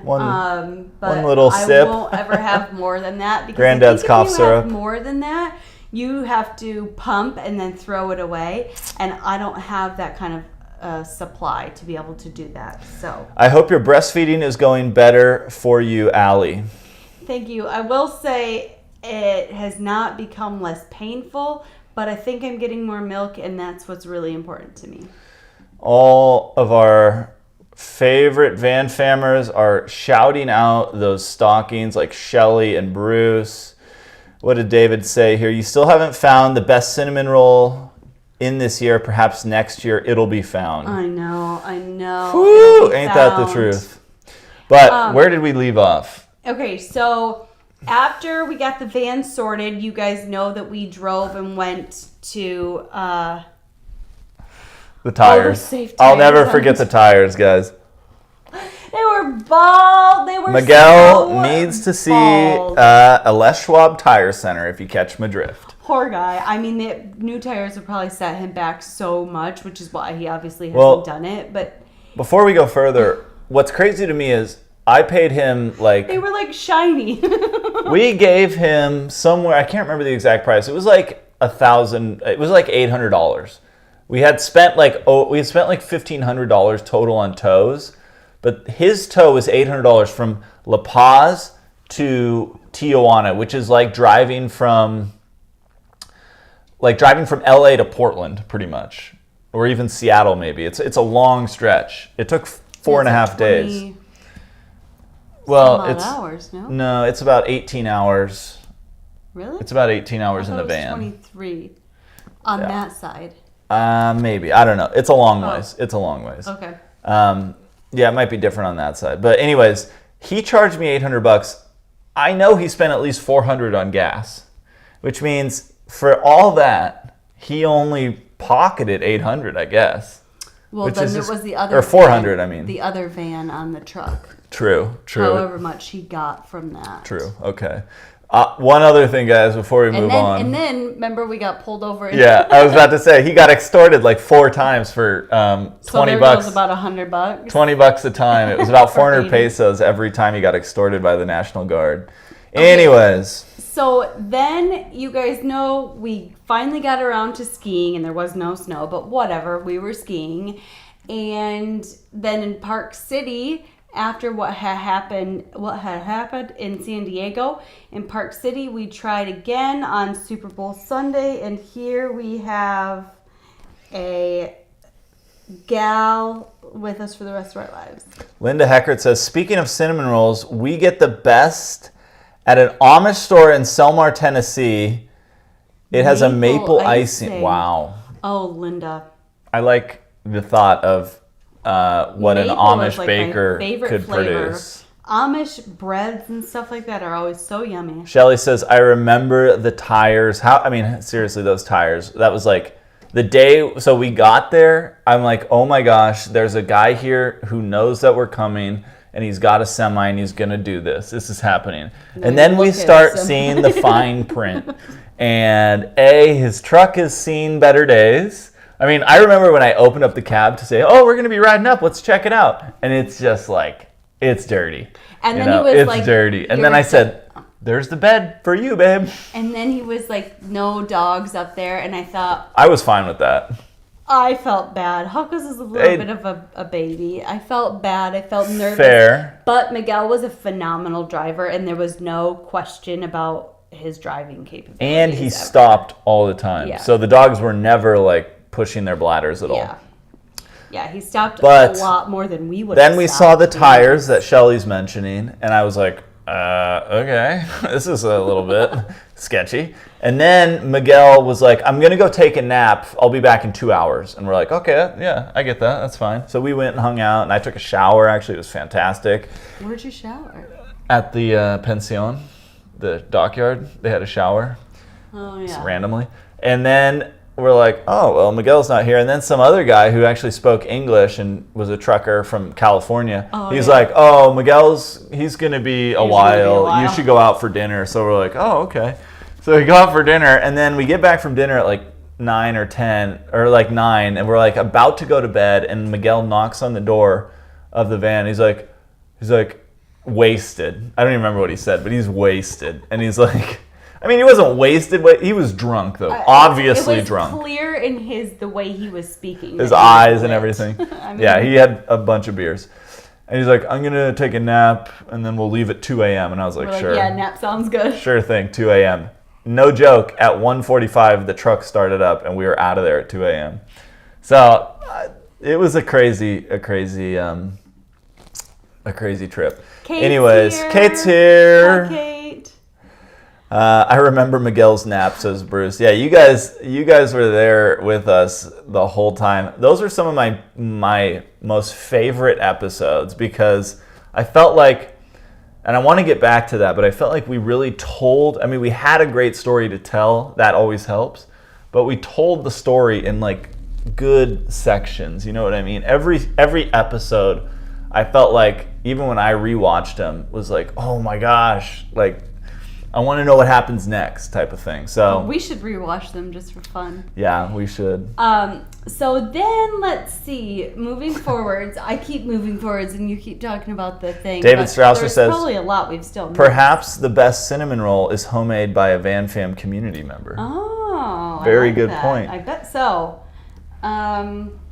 one. But one little sip. I won't ever have more than that. Because Granddad's cough syrup. Have more than that, you have to pump and then throw it away. And I don't have that kind of supply to be able to do that. So I hope your breastfeeding is going better for you, Allie. Thank you. I will say it has not become less painful, but I think I'm getting more milk, and that's what's really important to me. All of our favorite Van Famers are shouting out those stockings, like Shelly and Bruce. What did David say here? You still haven't found the best cinnamon roll in this year. Perhaps next year it'll be found. I know. Whew, ain't that the truth? But where did we leave off? Okay, so after we got the van sorted, you guys know that we drove and went to the tires. I'll never forget the tires, guys. They were bald. They were Miguel needs to see a Les Schwab tire center if you catch my drift. Poor guy. I mean, the new tires would probably set him back so much, which is why he obviously hasn't done it. But before we go further, what's crazy to me is I paid him they were like shiny. We gave him somewhere, I can't remember the exact price. It was like $1,000. It was like $800. We had spent like $1,500 total on tows, but his tow was $800 from La Paz to Tijuana, which is like driving from LA to Portland, pretty much, or even Seattle. Maybe it's a long stretch. It took 4.5 days. Well, it's hours, no? No, it's about 18 hours. Really? It's about 18 hours in the van. 23 on that side. Maybe. I don't know. It's a long ways. It's a long ways. Okay. Yeah, it might be different on that side. But anyways, he charged me $800. I know he spent at least $400 on gas, which means for all that, he only pocketed $800, I guess. Well, then there was the other or $400, I mean. The other van on the truck. True. However much he got from that. True. Okay. One other thing, guys, before we move on. And then, remember, we got pulled over. Yeah, I was about to say, he got extorted like 4 times for $20. So there goes about $100. $20 a time. It was about 400 pesos every time he got extorted by the National Guard. Okay. Anyways. So then, you guys know, we finally got around to skiing, and there was no snow, but whatever, we were skiing. And then in Park City, after what had happened in San Diego, in Park City, we tried again on Super Bowl Sunday, and here we have a gal with us for the rest of our lives. Linda Heckert says, speaking of cinnamon rolls, we get the best at an Amish store in Selmar, Tennessee. It has a maple icing. Wow. Oh, Linda. I like the thought of what an Amish baker could produce. Amish breads and stuff like that are always so yummy. Shelly says, I remember the tires. Seriously, those tires. That was like the day. So we got there. I'm like, oh my gosh, there's a guy here who knows that we're coming, and he's got a semi, and he's going to do this. This is happening. And then we start seeing the fine print. And his truck has seen better days. I mean, I remember when I opened up the cab to say, oh, we're going to be riding up. Let's check it out. And it's just like, it's dirty. And then he was like, it's dirty. And then I said, there's the bed for you, babe. And then he was like, no dogs up there. And I thought, I was fine with that. I felt bad. Huckles is a little bit of a baby. I felt bad. I felt nervous. Fair. But Miguel was a phenomenal driver, and there was no question about his driving capabilities. And he stopped all the time. Yeah. So the dogs were never like pushing their bladders at all. Yeah, he stopped a lot more than we would have. Then we saw the tires that Shelly's mentioning, and I was like, okay, this is a little bit sketchy. And then Miguel was like, I'm going to go take a nap. I'll be back in 2 hours. And we're like, okay, yeah, I get that. That's fine. So we went and hung out, and I took a shower. Actually, it was fantastic. Where'd you shower? At the pension, the dockyard. They had a shower. Oh, yeah. Just randomly. And then we're like, oh, well, Miguel's not here. And then some other guy who actually spoke English and was a trucker from California, he's like, oh, he's going to be a while. You should go out for dinner. So we're like, oh, okay. So we go out for dinner, and then we get back from dinner at like 9 or 10, or like 9, and we're like about to go to bed, and Miguel knocks on the door of the van. He's like wasted. I don't even remember what he said, but he's wasted. And he's like, I mean, he wasn't wasted, but he was drunk though. Obviously it was drunk. Clear in the way he was speaking. His eyes and everything. I mean, yeah, he had a bunch of beers. And he's like, I'm going to take a nap, and then we'll leave at 2 a.m. And I was like, sure. Yeah, nap sounds good. Sure thing, 2 a.m. No joke, at 1:45, the truck started up, and we were out of there at 2 a.m. So it was a crazy trip. Kate's here. Hi, Kate. I remember Miguel's nap, says Bruce. Yeah, you guys were there with us the whole time. Those are some of my most favorite episodes because I felt like, and I want to get back to that, but I felt like we really we had a great story to tell. That always helps. But we told the story in like good sections. You know what I mean? Every episode, I felt like, even when I rewatched them, was like, oh my gosh, like, I want to know what happens next type of thing. So we should rewatch them just for fun. Yeah, we should. So then let's see. Moving forwards, I keep moving forwards, and you keep talking about the thing. David Strausser says probably a lot we've still missed. Perhaps the best cinnamon roll is homemade by a Van Fam community member. Oh, very good point. I bet so.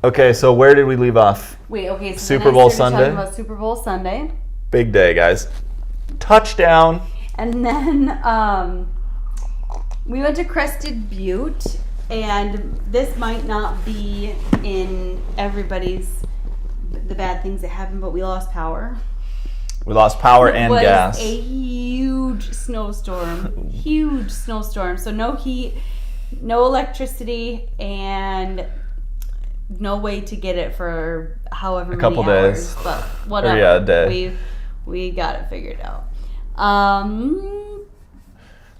Okay, so where did we leave off? So Super Bowl Sunday. Talking about Super Bowl Sunday. Big day, guys. Touchdown. And then we went to Crested Butte, and this might not be in everybody's the bad things that happened, but we lost power. We lost power and gas. It was a huge snowstorm. So no heat, no electricity, and no way to get it for however many couple hours. days. But whatever. Or, yeah, a day. We got it figured out.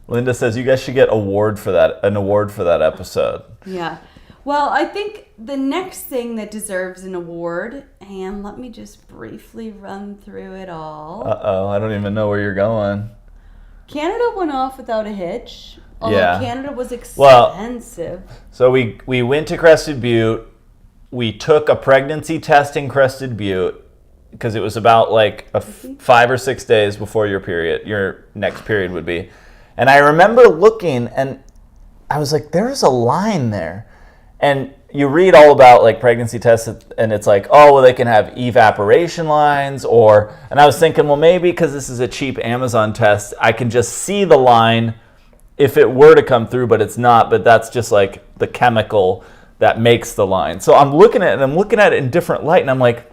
Linda says you guys should get an award for that episode. Yeah. Well, I think the next thing that deserves an award, and let me just briefly run through it all. I don't even know where you're going. Canada went off without a hitch. Although Canada was expensive. So we went to Crested Butte. We took a pregnancy test in Crested Butte because it was about like 5 or 6 days before your next period would be. And I remember looking, and I was like, there's a line there. And you read all about like pregnancy tests, and it's like, oh, well, they can have evaporation lines, and I was thinking, well, maybe because this is a cheap Amazon test, I can just see the line if it were to come through, but it's not. But that's just like the chemical that makes the line. So I'm looking at it in different light, and I'm like,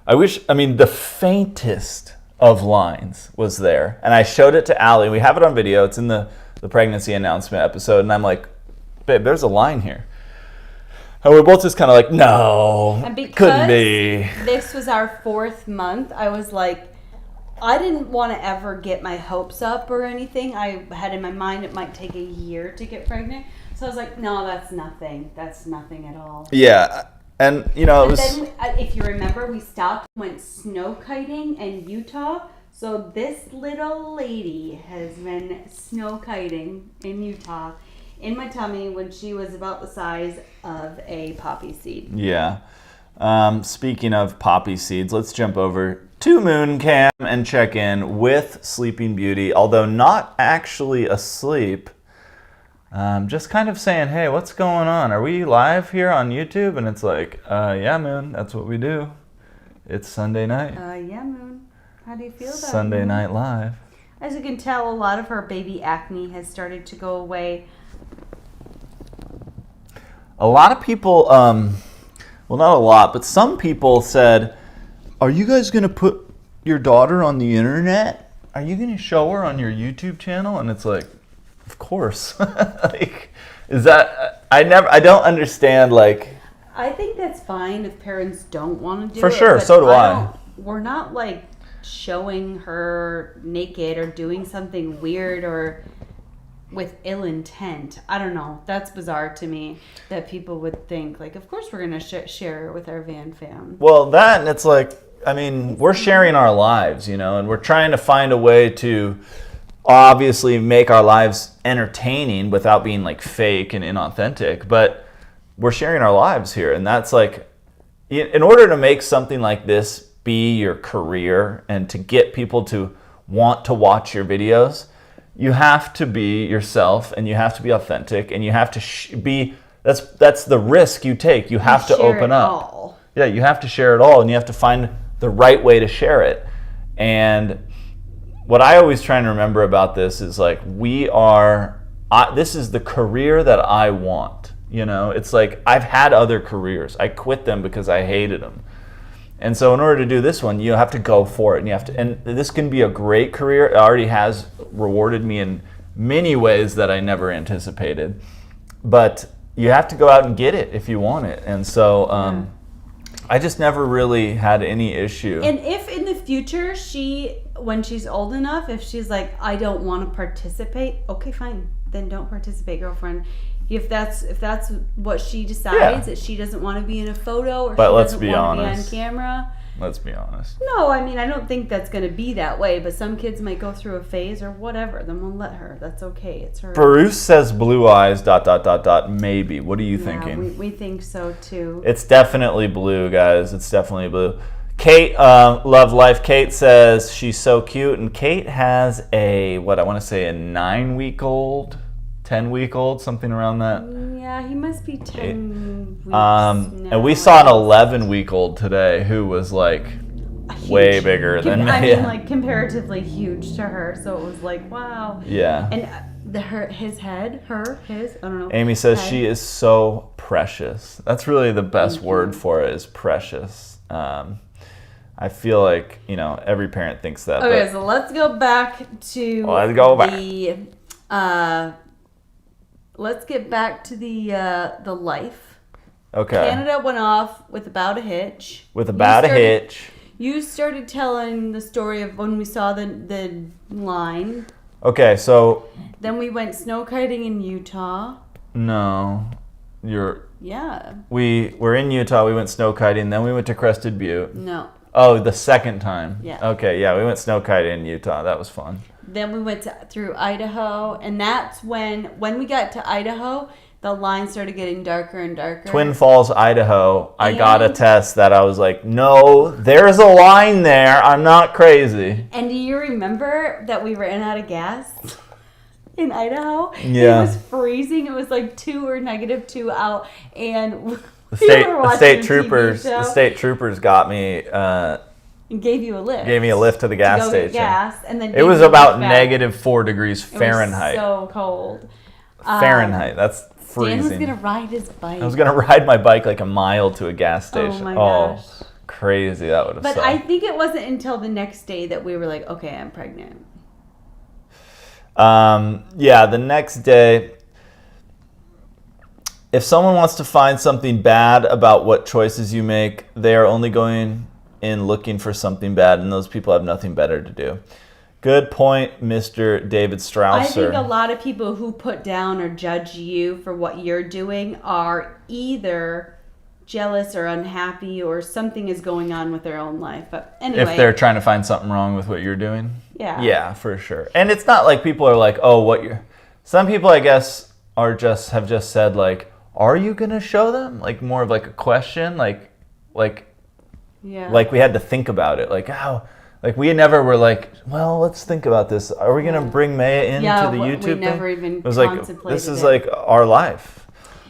the faintest of lines was there. And I showed it to Allie. We have it on video. It's in the pregnancy announcement episode. And I'm like, babe, there's a line here. And we're both just kind of like, no, couldn't be. This was our 4th month. I was like, I didn't want to ever get my hopes up or anything. I had in my mind it might take a year to get pregnant. So I was like, no, that's nothing. That's nothing at all. Yeah. And, it was... Then, if you remember, we stopped and went snow kiting in Utah. So this little lady has been snow kiting in Utah in my tummy when she was about the size of a poppy seed. Yeah. Speaking of poppy seeds, let's jump over to Mooncam and check in with Sleeping Beauty. Although not actually asleep. Just kind of saying, hey, what's going on? Are we live here on YouTube? And it's like, yeah, Moon, that's what we do. It's Sunday night. Yeah, Moon. How do you feel about Sunday Moon? Night Live. As you can tell, a lot of her baby acne has started to go away. A lot of people, well, not a lot, but some people said, are you guys going to put your daughter on the internet? Are you going to show her on your YouTube channel? And it's like, of course. Like, is that, I don't understand, like. I think that's fine if parents don't want to do it. For sure, so do I. We're not like showing her naked or doing something weird or with ill intent. I don't know. That's bizarre to me that people would think, like, of course we're going to share it with our Van Fam. Well, that, and it's like, I mean, we're sharing our lives, and we're trying to find a way to obviously make our lives entertaining without being like fake and inauthentic, but we're sharing our lives here. And that's like, in order to make something like this be your career and to get people to want to watch your videos, you have to be yourself and you have to be authentic and you have to be, that's the risk you take. You have to open up. All. Yeah, you have to share it all, and you have to find the right way to share it. And what I always try and remember about this is like, this is the career that I want. You know, it's like I've had other careers. I quit them because I hated them. And so in order to do this one, you have to go for it, and this can be a great career. It already has rewarded me in many ways that I never anticipated. But you have to go out and get it if you want it. And so I just never really had any issue. And if in the future when she's old enough, if she's like, I don't want to participate, okay, fine. Then don't participate, girlfriend. If that's what she decides, that she doesn't want to be in a photo or but she let's doesn't be want honest. to be on camera. Let's be honest. No, I mean, I don't think that's going to be that way, but some kids might go through a phase or whatever. Then we'll let her. That's okay. It's her. Bruce says blue eyes, ... maybe. What are you thinking? We think so too. It's definitely blue, guys. It's definitely blue. Kate, Love Life. Kate says she's so cute, and Kate has a 9-week-old, 10-week-old, something around that. Yeah, he must be 10 weeks and we saw an 11-week-old today who was like way bigger than me. I mean, like comparatively huge to her, so it was like, wow. Yeah. And his, I don't know. Amy says she is so precious. That's really the best word for it, is precious. I feel like, every parent thinks that. Okay, so let's go back to let's get back to the life. Okay. Canada went off with about a hitch. You started telling the story of when we saw the line. Okay, so. Then we went snow kiting in Utah. No, Yeah. We were in Utah. We went snow kiting. Then we went to Crested Butte. No. Oh, the second time. Yeah. Okay, yeah, we went snow kiting in Utah. That was fun. Then we went through Idaho, and that's when we got to Idaho, the line started getting darker and darker. Twin Falls, Idaho. I got a test that I was like, no, there's a line there. I'm not crazy. And do you remember that we ran out of gas in Idaho? Yeah. It was freezing. It was like -2 out, and the state troopers got me. And gave you a lift. Gave me a lift to the gas to go station. Get gas, and then it was about -4 degrees Fahrenheit. It was so cold. Fahrenheit. That's freezing. Dan was gonna ride his bike. I was gonna ride my bike like a mile to a gas station. Oh my gosh. Crazy! That would have. But sucked. I think it wasn't until the next day that we were like, okay, I'm pregnant. Yeah, the next day. If someone wants to find something bad about what choices you make, they are only going in looking for something bad, and those people have nothing better to do. Good point, Mr. David Strausser. I think a lot of people who put down or judge you for what you're doing are either jealous or unhappy, or something is going on with their own life. But anyway, if they're trying to find something wrong with what you're doing, yeah, for sure. And it's not like people are like, oh, what you're. Some people, I guess, have just said like, are you gonna show them? Like more of like a question, like. Yeah. Like we had to think about it. Like how? Like we never were like, well, let's think about this. Are we gonna bring Maya into the YouTube thing? We never even it was contemplated like this is like our life.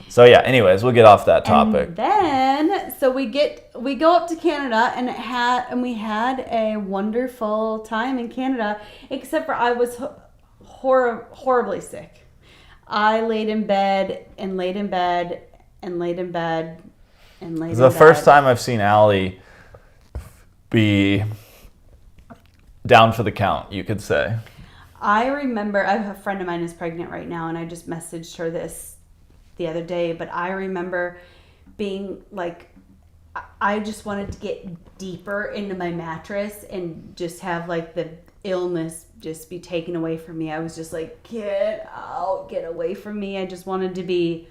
So yeah. Anyways, we'll get off that topic. And then so we go up to Canada, and we had a wonderful time in Canada, except for I was horribly sick. I laid in bed and laid in bed and laid in bed and laid in bed. It's the first time I've seen Allie be down for the count, you could say. I remember, I have a friend of mine who's pregnant right now, and I just messaged her this the other day, but I remember being like, I just wanted to get deeper into my mattress and just have like the illness just be taken away from me. I was just like, get out, get away from me. I just wanted to be,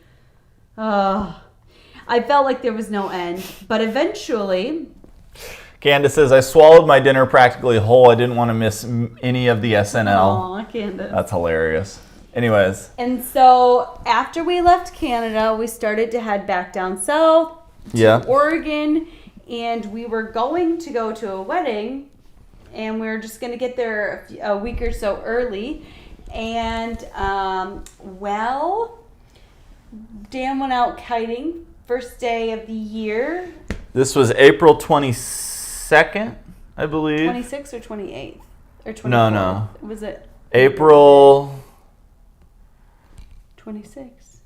I felt like there was no end, but eventually... Candace says, I swallowed my dinner practically whole. I didn't want to miss any of the SNL. Aw, Candace. That's hilarious. Anyways. And so after we left Canada, we started to head back down south to Oregon. And we were going to go to a wedding. And we were just going to get there a week or so early. And, Dan went out kiting. First day of the year. This was April 22nd, I believe. 26th or 28th? Or 24th? No. Was it? April 26th.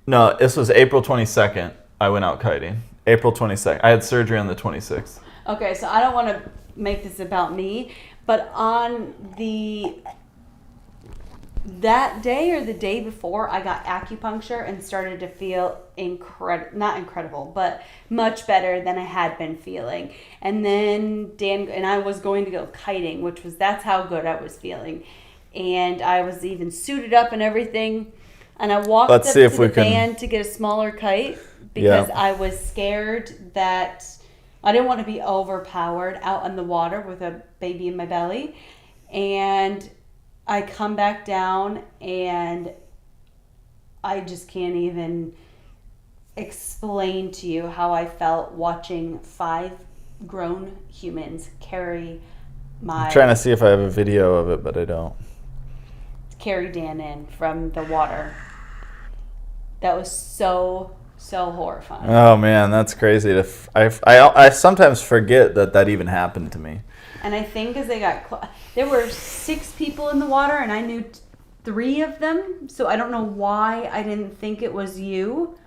No, this was April 22nd. I went out kiting. April 22nd. I had surgery on the 26th. Okay, so I don't want to make this about me, but on that day or the day before, I got acupuncture and started to feel not incredible, but much better than I had been feeling. And then Dan and I was going to go kiting, that's how good I was feeling. And I was even suited up and everything. And I walked up to the van to get a smaller kite because I was scared that I didn't want to be overpowered out in the water with a baby in my belly. And I come back down and I just can't even explain to you how I felt watching 5 grown humans carry I'm trying to see if I have a video of it, but I don't. Carry Dan in from the water. That was so horrifying. Oh man, that's crazy. I sometimes forget that even happened to me. And I think as they got there were 6 people in the water, and I knew 3 of them. So I don't know why I didn't think it was you.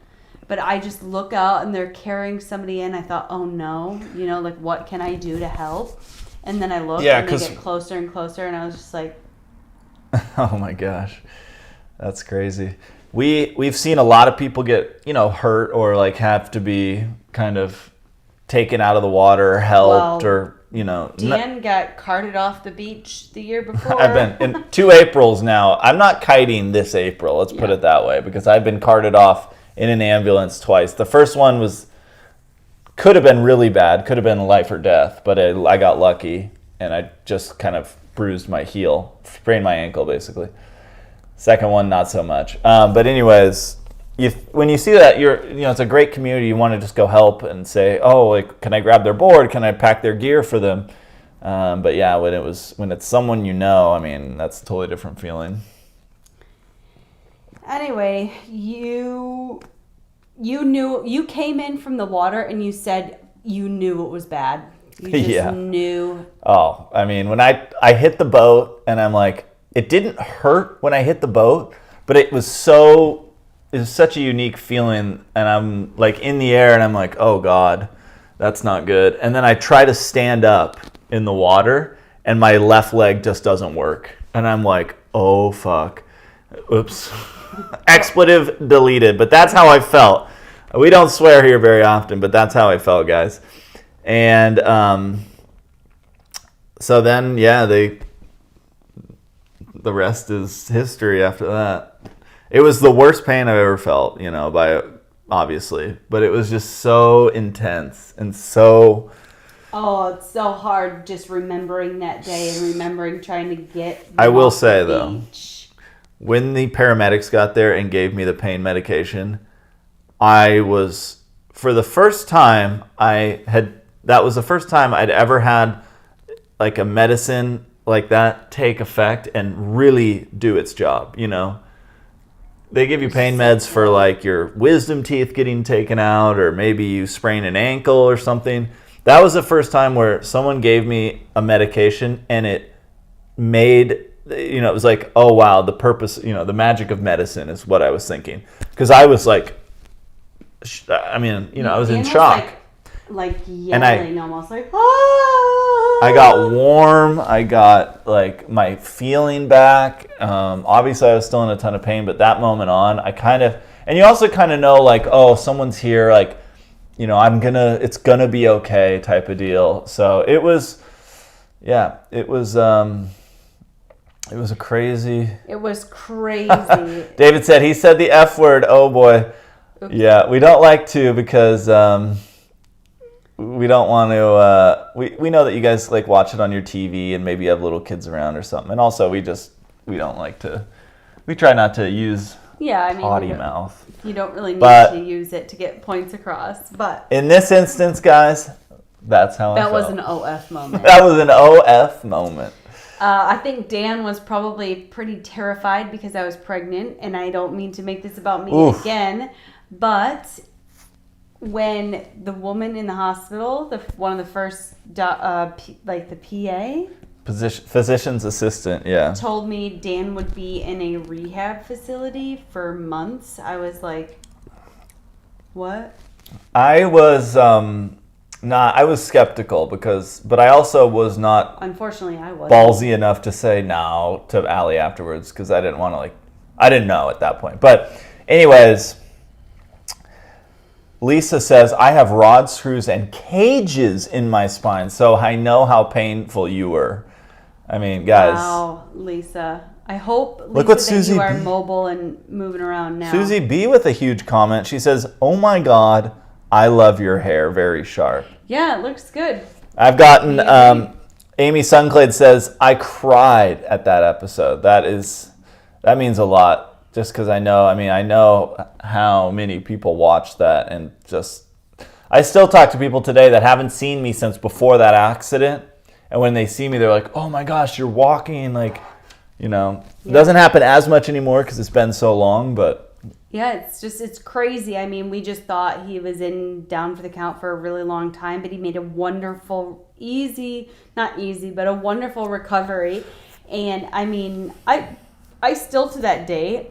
But I just look out, and they're carrying somebody in. I thought, oh no, like what can I do to help? And then I look, and they get closer and closer, and I was just like, oh my gosh, that's crazy. We've seen a lot of people get hurt or like have to be kind of taken out of the water, helped, or Dan got carted off the beach the year before. I've been in 2 Aprils now. I'm not kiting this April. Let's put it that way, because I've been carted off in an ambulance twice. The first one could have been really bad, could have been life or death, but I got lucky and I just kind of bruised my heel, sprained my ankle basically. Second one, not so much. But anyways, when you see that, it's a great community. You want to just go help and say, oh, like, can I grab their board? Can I pack their gear for them? But yeah, when it's someone I mean, that's a totally different feeling. Anyway, you came in from the water and you said you knew it was bad. You just knew. Oh, I mean, when I hit the boat and I'm like, it didn't hurt when I hit the boat, but it was such a unique feeling, and I'm like in the air and I'm like, oh God, that's not good. And then I try to stand up in the water and my left leg just doesn't work. And I'm like, oh fuck. Oops. Expletive deleted, but that's how I felt. We don't swear here very often, but that's how I felt, guys. And so then, the rest is history after that. It was the worst pain I've ever felt, obviously, but it was just so intense and so... Oh, it's so hard just remembering that day and remembering trying to get... I will say, though, when the paramedics got there and gave me the pain medication, I was, for the first time, that was the first time I'd ever had like a medicine like that take effect and really do its job, They give you pain meds for like your wisdom teeth getting taken out, or maybe you sprain an ankle or something. That was the first time where someone gave me a medication and it made, it was like, oh wow, the purpose, the magic of medicine is what I was thinking. Because I was like, I was in shock. Like yelling, almost like, I got warm. I got like my feeling back. Obviously, I was still in a ton of pain, but that moment on, and you also kind of know, like, oh, someone's here, like, it's gonna be okay, type of deal. So it was a crazy. It was crazy. David said he said the F word. Oh boy. Oops. Yeah, we don't like to because we don't want to. We know that you guys like watch it on your TV and maybe you have little kids around or something. And also, we don't like to. We try not to use potty mouth. You don't really need to use it to get points across. But in this instance, guys, that's how I felt. That was an OF moment. That was an OF moment. I think Dan was probably pretty terrified because I was pregnant, and I don't mean to make this about me again, but when the woman in the hospital, one of the first, the PA, physician's assistant, told me Dan would be in a rehab facility for months, I was like, what? I was I was skeptical but I also was not. Unfortunately, I was ballsy enough to say no to Allie afterwards because I didn't want to I didn't know at that point. But anyways, Lisa says, I have rod screws and cages in my spine, so I know how painful you were. I mean, guys. Wow, Lisa. I hope, Lisa, look what that Susie you are B. mobile and moving around now. Susie B. with a huge comment. She says, oh my God, I love your hair. Very sharp. Yeah, it looks good. I've gotten, Amy Sunclade says, I cried at that episode. That means a lot. Just because I know how many people watch that and I still talk to people today that haven't seen me since before that accident. And when they see me, they're like, oh my gosh, you're walking. It doesn't happen as much anymore because it's been so long, but. Yeah, it's crazy. I mean, we just thought he was down for the count for a really long time, but he made a wonderful, a wonderful recovery. And I mean, I still to that day,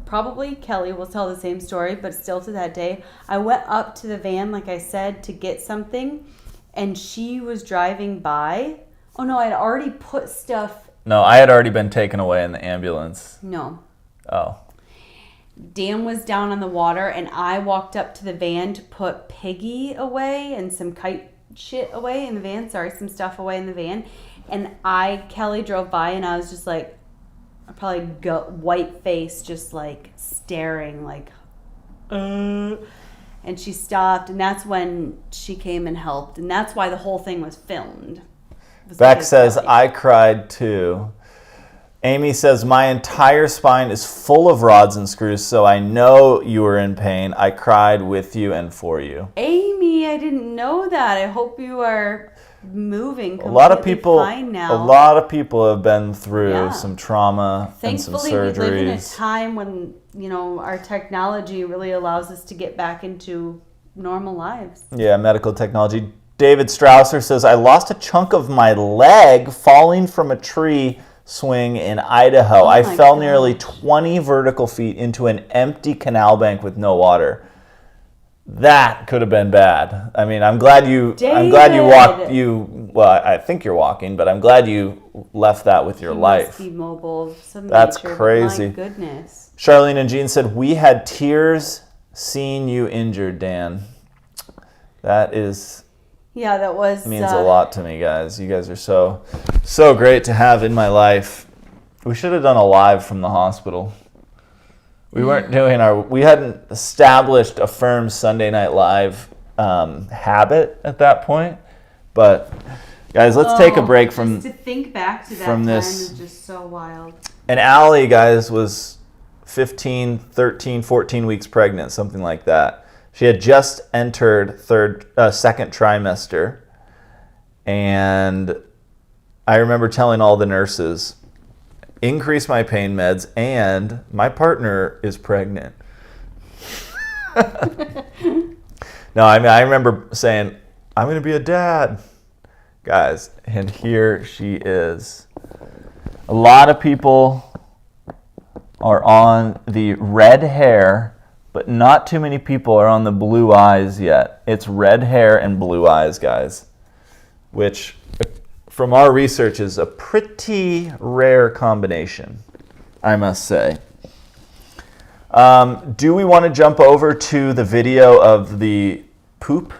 probably Kelly will tell the same story, but still to that day, I went up to the van, like I said, to get something, and she was driving by. Oh no, I'd already put stuff. No, I had already been taken away in the ambulance. No. Oh. Dan was down on the water, and I walked up to the van to put Piggy away and some kite shit away in the van. Some stuff away in the van. And Kelly drove by, and I was just like, I probably got white face, just like staring, like, and she stopped, and that's when she came and helped, and that's why the whole thing was filmed. Beck says, I cried too. Amy says, my entire spine is full of rods and screws, so I know you were in pain. I cried with you and for you. Amy, I didn't know that. I hope you are moving completely fine now. A lot of people have been through some trauma and some surgeries. Thankfully, we live in a time when, our technology really allows us to get back into normal lives. Yeah, medical technology. David Strausser says, I lost a chunk of my leg falling from a tree swing in Idaho. I fell nearly 20 vertical feet into an empty canal bank with no water. That could have been bad. I mean, I'm glad you walked. Well, I think you're walking, but I'm glad you left that with your life. Must be mobile. That's crazy. My goodness. Charlene and Jean said, we had tears seeing you injured, Dan. That is. Yeah, that means a lot to me, guys. You guys are so great to have in my life. We should have done a live from the hospital. We weren't doing we hadn't established a firm Sunday Night Live habit at that point. But guys, let's take a break from. Just to think back to that time is just so wild. And Allie, guys, was 15, 13, 14 weeks pregnant, something like that. She had just entered second trimester, and I remember telling all the nurses, increase my pain meds, and my partner is pregnant. No, I remember saying, I'm going to be a dad, guys, and here she is. A lot of people are on the red hair, but not too many people are on the blue eyes yet. It's red hair and blue eyes, guys, which from our research is a pretty rare combination, I must say. Do we want to jump over to the video of the poop?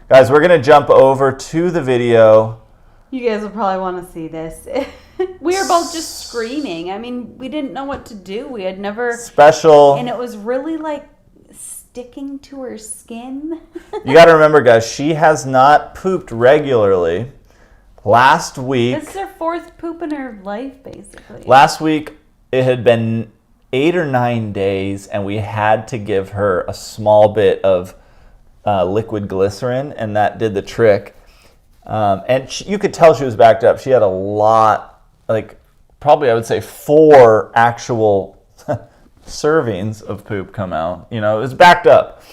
Guys, we're going to jump over to the video. You guys will probably want to see this. We were both just screaming. I mean, we didn't know what to do. We had never... Special. And it was really like sticking to her skin. You got to remember, guys, she has not pooped regularly. Last week... This is her 4th poop in her life, basically. Last week, it had been 8 or 9 days, and we had to give her a small bit of liquid glycerin, and that did the trick. And you could tell she was backed up. She had a lot, like probably I would say 4 actual servings of poop come out. You know, it was backed up.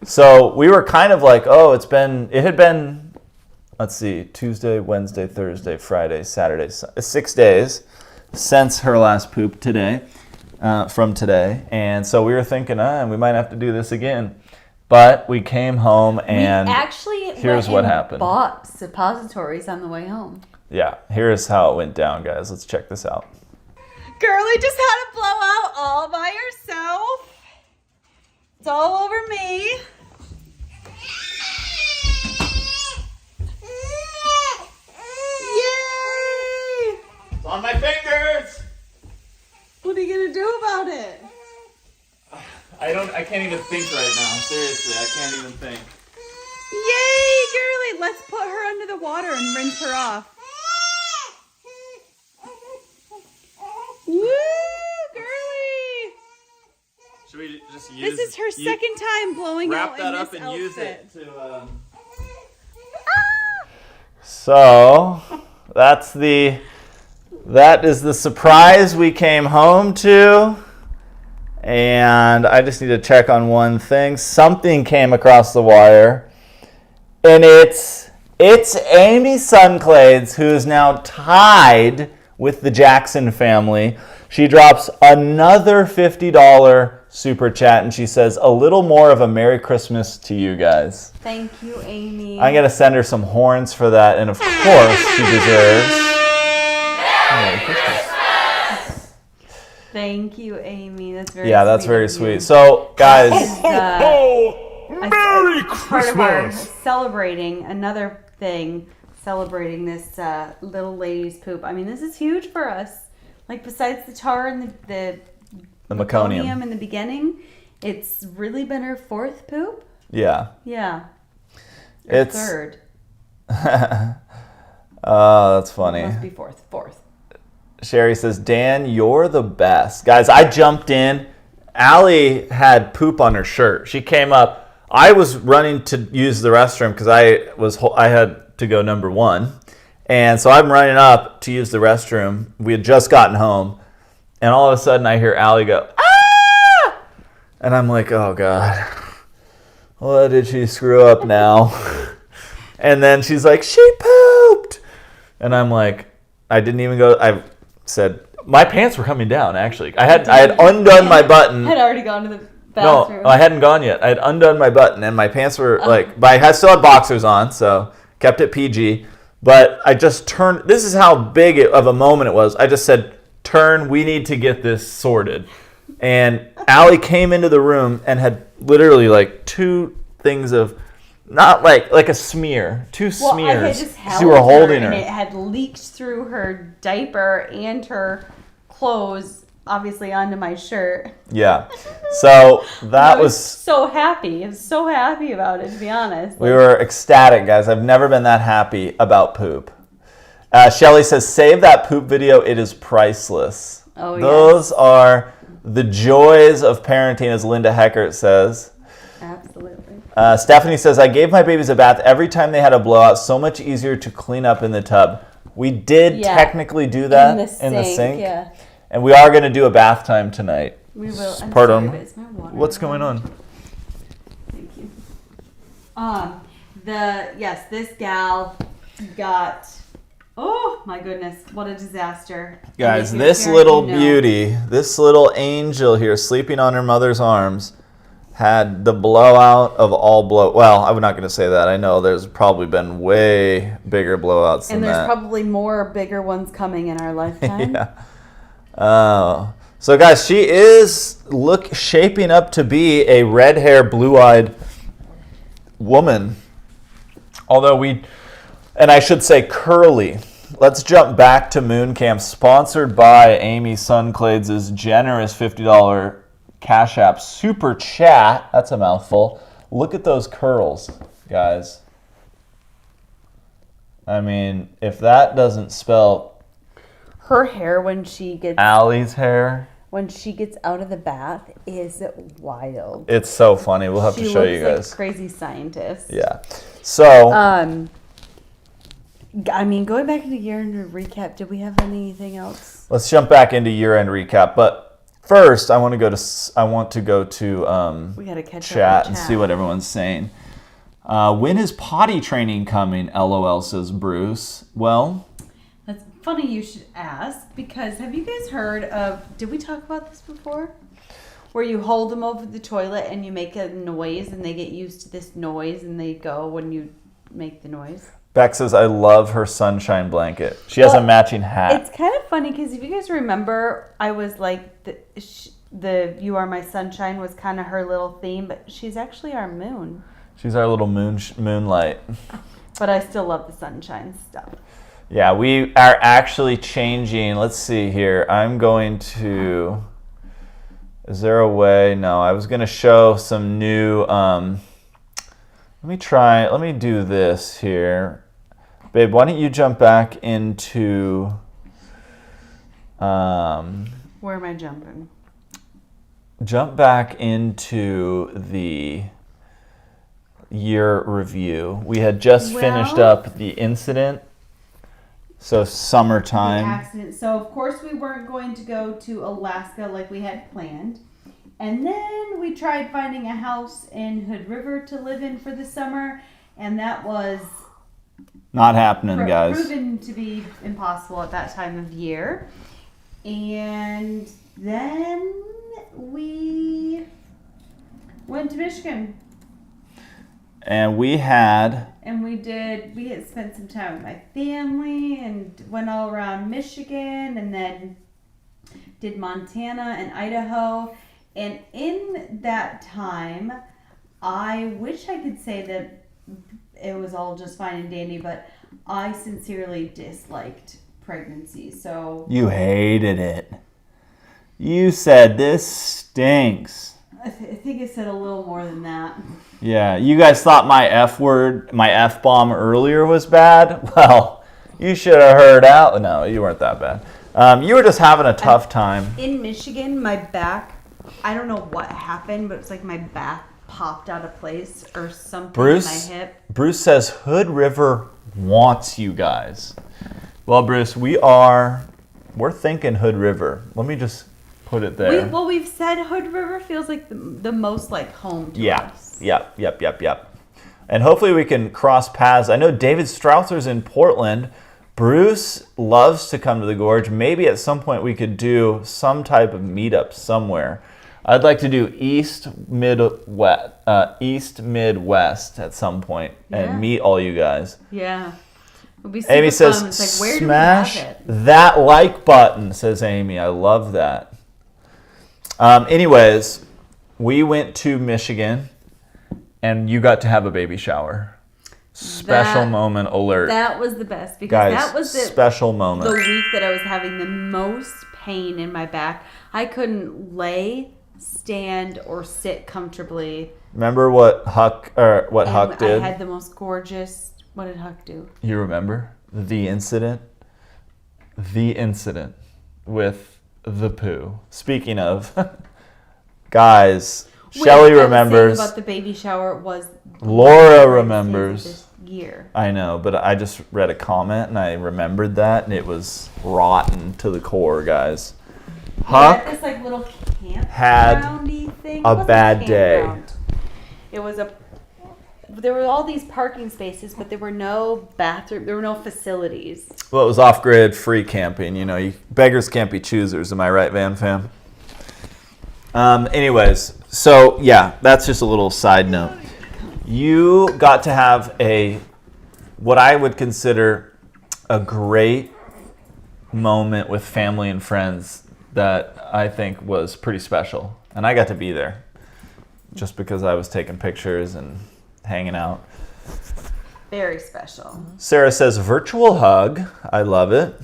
So we were kind of like, oh, it had been, let's see, Tuesday, Wednesday, Thursday, Friday, Saturday, 6 days since her last poop today, from today. And so we were thinking, we might have to do this again. But we came home and here's what happened. Bought suppositories on the way home. Yeah, here's how it went down, guys. Let's check this out. Girlie just had a blowout all by herself. It's all over me. Yay! It's on my fingers! What are you gonna do about it? I can't even think right now. Seriously, I can't even think. Yay, Girlie! Let's put her under the water and rinse her off. Woo, Girlie! Should we just use... This is her second time blowing out in this outfit. Wrap that up and use it to... So, that is the surprise we came home to. And I just need to check on one thing. Something came across the wire. And it's Amy Sunclades, who is now tied with the Jackson family. She drops another $50 super chat, and she says, a little more of a Merry Christmas to you guys. Thank you, Amy. I'm going to send her some horns for that, and of course she deserves Merry Christmas. Thank you, Amy. That's very Yeah, that's sweet very of sweet. you. So, guys, Merry part of our Christmas! celebrating this little lady's poop. I mean, this is huge for us. Like, besides the tar and the meconium in the beginning, it's really been her 4th poop. yeah. Yeah. It's 3rd. That's funny. Must be 4th. Sherry says, Dan, you're the best. Guys, I jumped in. Allie had poop on her shirt. She came up. I was running to use the restroom because I had to go number 1. And so I'm running up to use the restroom. We had just gotten home. And all of a sudden I hear Allie go, ah! And I'm like, oh, God. What did she screw up now? And then she's like, she pooped. And I'm like, I didn't even go. I said, my pants were coming down, actually. I had undone my button. Had already gone to the bathroom. No, I hadn't gone yet. I had undone my button, and my pants were but I still had boxers on, so kept it PG. But I just turned. This is how big of a moment it was. I just said, turn, we need to get this sorted. And Allie came into the room and had literally like 2 things of, not like a smear, 2 smears. I had just held you were holding her. And it had leaked through her diaper and her clothes, obviously onto my shirt. Yeah. So that I was was so happy. I was so happy about it, to be honest. we were ecstatic, guys. I've never been that happy about poop. Shelly says, save that poop video. It is priceless. Oh, Those are the joys of parenting, as Linda Heckert says. Absolutely. Stephanie says, I gave my babies a bath every time they had a blowout. So much easier to clean up in the tub. We did technically do that in the sink. Yeah. And we are going to do a bath time tonight. We will. Pardon. Is my water What's on? going on? Thank you. This gal got, oh my goodness, what a disaster. Guys, And if you're a this parent, little you know. beauty, this little angel here sleeping on her mother's arms had the blowout of all Well, I'm not going to say that. I know there's probably been way bigger blowouts than And there's that. probably more bigger ones coming in our lifetime. Yeah. So, guys, she is shaping up to be a red hair, blue-eyed woman. Although and I should say curly. Let's jump back to Moon Camp, sponsored by Amy Sunclades' generous $50 Cash App Super Chat. That's a mouthful. Look at those curls, guys. I mean, if that doesn't spell her hair when she gets Allie's hair, when she gets out of the bath is wild. it's so funny. We'll have to show you guys. Like a crazy scientist. Yeah. So, I mean, going back to the year-end recap, did we have anything else? let's jump back into year-end recap. But first, I want to go to We gotta catch chat up and see what everyone's saying. When is potty training coming? LOL, says Bruce. Well, that's funny you should ask, because have you guys heard of, did we talk about this before? Where you hold them over the toilet and you make a noise and they get used to this noise and they go when you make the noise. Beck says, I love her sunshine blanket. She has a matching hat. It's kind of funny because if you guys remember, I was like, the You Are My Sunshine was kind of her little theme, but she's actually our moon. She's our little moonlight. But I still love the sunshine stuff. Yeah, we are actually changing. Let's see here. I'm going to... Is there a way? No, I was going to show some new... Let me do this here. Babe, why don't you jump back into... Where am I jumping? Jump back into the year review. We had just finished up the incident. So summertime. The accident. So of course we weren't going to go to Alaska like we had planned. And then we tried finding a house in Hood River to live in for the summer, and that was not happening, guys. Proven to be impossible at that time of year. And then we went to Michigan. And we had spent some time with my family and went all around Michigan and then did Montana and Idaho. And in that time, I wish I could say that it was all just fine and dandy, but I sincerely disliked pregnancy. So you hated it. You said this stinks. I think I said a little more than that. Yeah, you guys thought my F word, my F bomb earlier was bad? Well, you should have heard out. No, you weren't that bad. You were just having a tough time. In Michigan, my back, I don't know what happened, but it's like my back popped out of place or something in my hip. Bruce says Hood River wants you guys. Well, Bruce, we're thinking Hood River. Let me just put it there. We've said Hood River feels like the most like home to us. Yep. And hopefully we can cross paths. I know David Strausser's in Portland. Bruce loves to come to the Gorge. Maybe at some point we could do some type of meetup somewhere. I'd like to do East Midwest at some point and meet all you guys. Yeah. It'll be super Amy says, fun. It's like, where smash do we have it? that like button, says Amy. I love that. Anyways, we went to Michigan and you got to have a baby shower. Special moment alert. That was the best because guys, that was the special moment. The week that I was having the most pain in my back. I couldn't lay, stand, or sit comfortably. Remember what Huck did? I had the most gorgeous. What did Huck do? You remember the incident? The incident with the poo. Speaking of, guys, Shelly remembers. About the baby shower was. Laura remembers. This year. I know, but I just read a comment and I remembered that, and it was rotten to the core, guys. Huck this like little had thing. a bad day. It was there were all these parking spaces, but there were no bathroom. There were no facilities. Well, it was off-grid, free camping. You know, beggars can't be choosers. Am I right, Van Fam? Anyways, so yeah, that's just a little side note. You got to have what I would consider a great moment with family and friends that I think was pretty special. And I got to be there just because I was taking pictures and hanging out. Very special. Sarah says, virtual hug. I love it.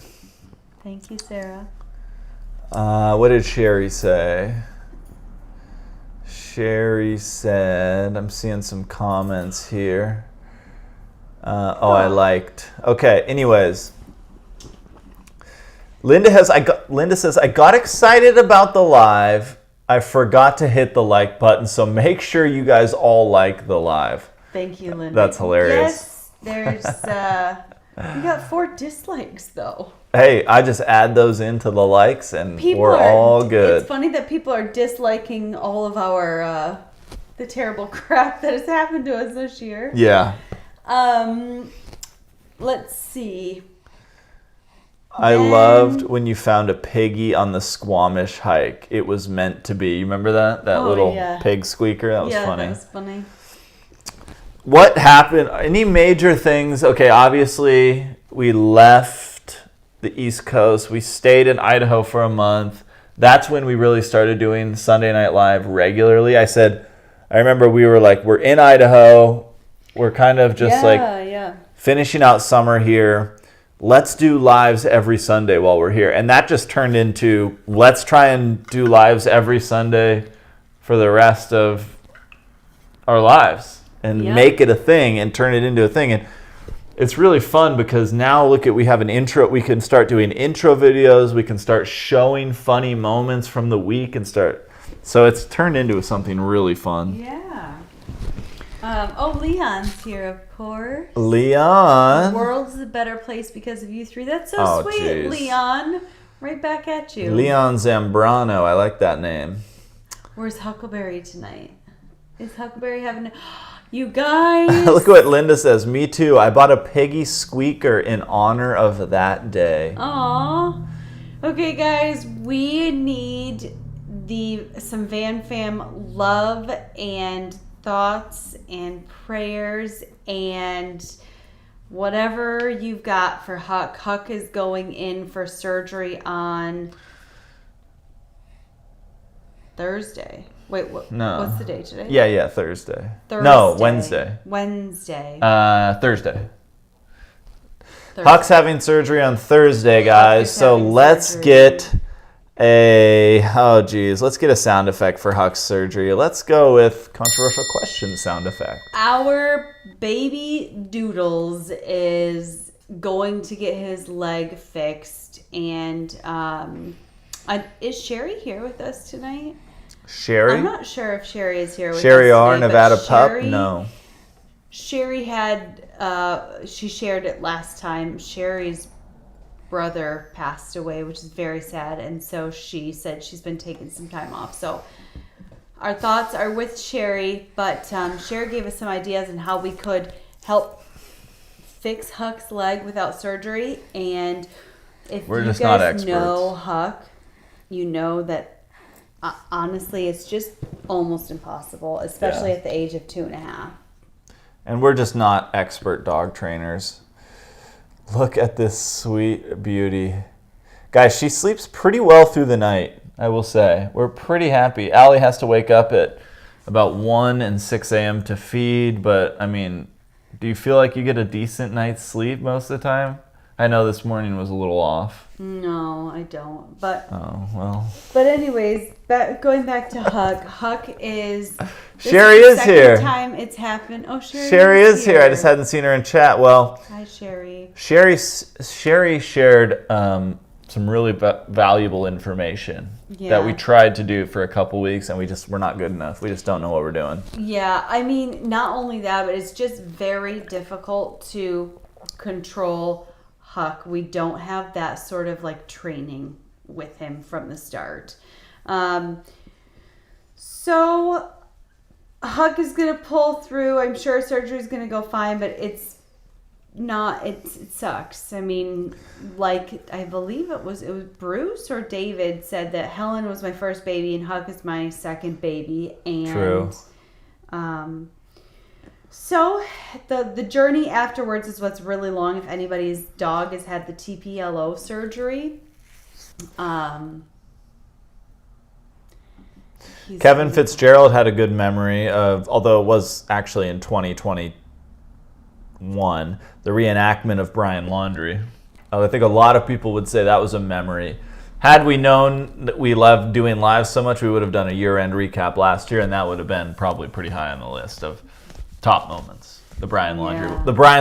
Thank you, Sarah. What did Sherry say? Sherry said, I'm seeing some comments here. I liked. Okay, anyways. Linda says, I got excited about the live. I forgot to hit the like button, so make sure you guys all like the live. Thank you, Linda. That's hilarious. Yes, there's, we got 4 dislikes, though. Hey, I just add those into the likes, and we're all good. It's funny that people are disliking all of our, the terrible crap that has happened to us this year. Yeah. Let's see. I loved when you found a piggy on the Squamish hike. It was meant to be. You remember that? That little pig squeaker? That was funny. Yeah, that was funny. What happened? Any major things? Okay, obviously we left the East Coast. We stayed in Idaho for a month. That's when we really started doing Sunday Night Live regularly. I remember we were like, we're in Idaho. We're kind of just finishing out summer here. Let's do lives every Sunday while we're here. And that just turned into, let's try and do lives every Sunday for the rest of our lives and make it a thing and turn it into a thing. And it's really fun because now we have an intro. We can start doing intro videos. We can start showing funny moments from the week so it's turned into something really fun. Yeah. Leon's here, of course. Leon. The world's a better place because of you 3. That's so sweet, geez. Leon. Right back at you. Leon Zambrano. I like that name. Where's Huckleberry tonight? Is Huckleberry having You guys. Look what Linda says. Me too. I bought a piggy squeaker in honor of that day. Aw. Okay, guys. We need some Van Fam love and thoughts and prayers and whatever you've got for Huck. Huck is going in for surgery on Thursday. Wait, no. What's the day today? Yeah, Thursday. No, Wednesday. Thursday. Huck's having surgery on Thursday, guys. So let's get let's get a sound effect for Huck's surgery. Let's go with controversial question sound effect. Our baby Doodles is going to get his leg fixed, and is Sherry here with us tonight? Sherry? I'm not sure if Sherry is here with us Sherry R, today, Nevada Pup? No. Sherry had, she shared it last time. Sherry's brother passed away, which is very sad, and so she said she's been taking some time off. So our thoughts are with Sherry, but Sherry gave us some ideas on how we could help fix Huck's leg without surgery. And if We're you just not guys experts. know Huck, you know that honestly it's just almost impossible, especially at the age of 2.5. And we're just not expert dog trainers. Look at this sweet beauty. Guys, she sleeps pretty well through the night, I will say. We're pretty happy. Allie has to wake up at about 1 and 6 a.m. to feed, but, I mean, do you feel like you get a decent night's sleep most of the time? I know this morning was a little off. No, I don't. But oh well. But anyways, going back to Huck. Huck is. Sherry is here. Second time it's happened. Oh, Sherry is here. I just hadn't seen her in chat. Well. Hi, Sherry. Sherry shared some really valuable information that we tried to do for a couple weeks, and we're not good enough. We just don't know what we're doing. Yeah, I mean, not only that, but it's just very difficult to control Huck. We don't have that sort of like training with him from the start. So Huck is going to pull through. I'm sure surgery is going to go fine, but it sucks. I mean, like, I believe it was Bruce or David said that Helen was my first baby and Huck is my second baby. And true. So the journey afterwards is what's really long. If anybody's dog has had the TPLO surgery, Kevin Fitzgerald had a good memory of, although it was actually in 2021, the reenactment of Brian Laundrie. I think a lot of people would say that was a memory. Had we known that we loved doing live so much, we would have done a year-end recap last year, and that would have been probably pretty high on the list of top moments. The Brian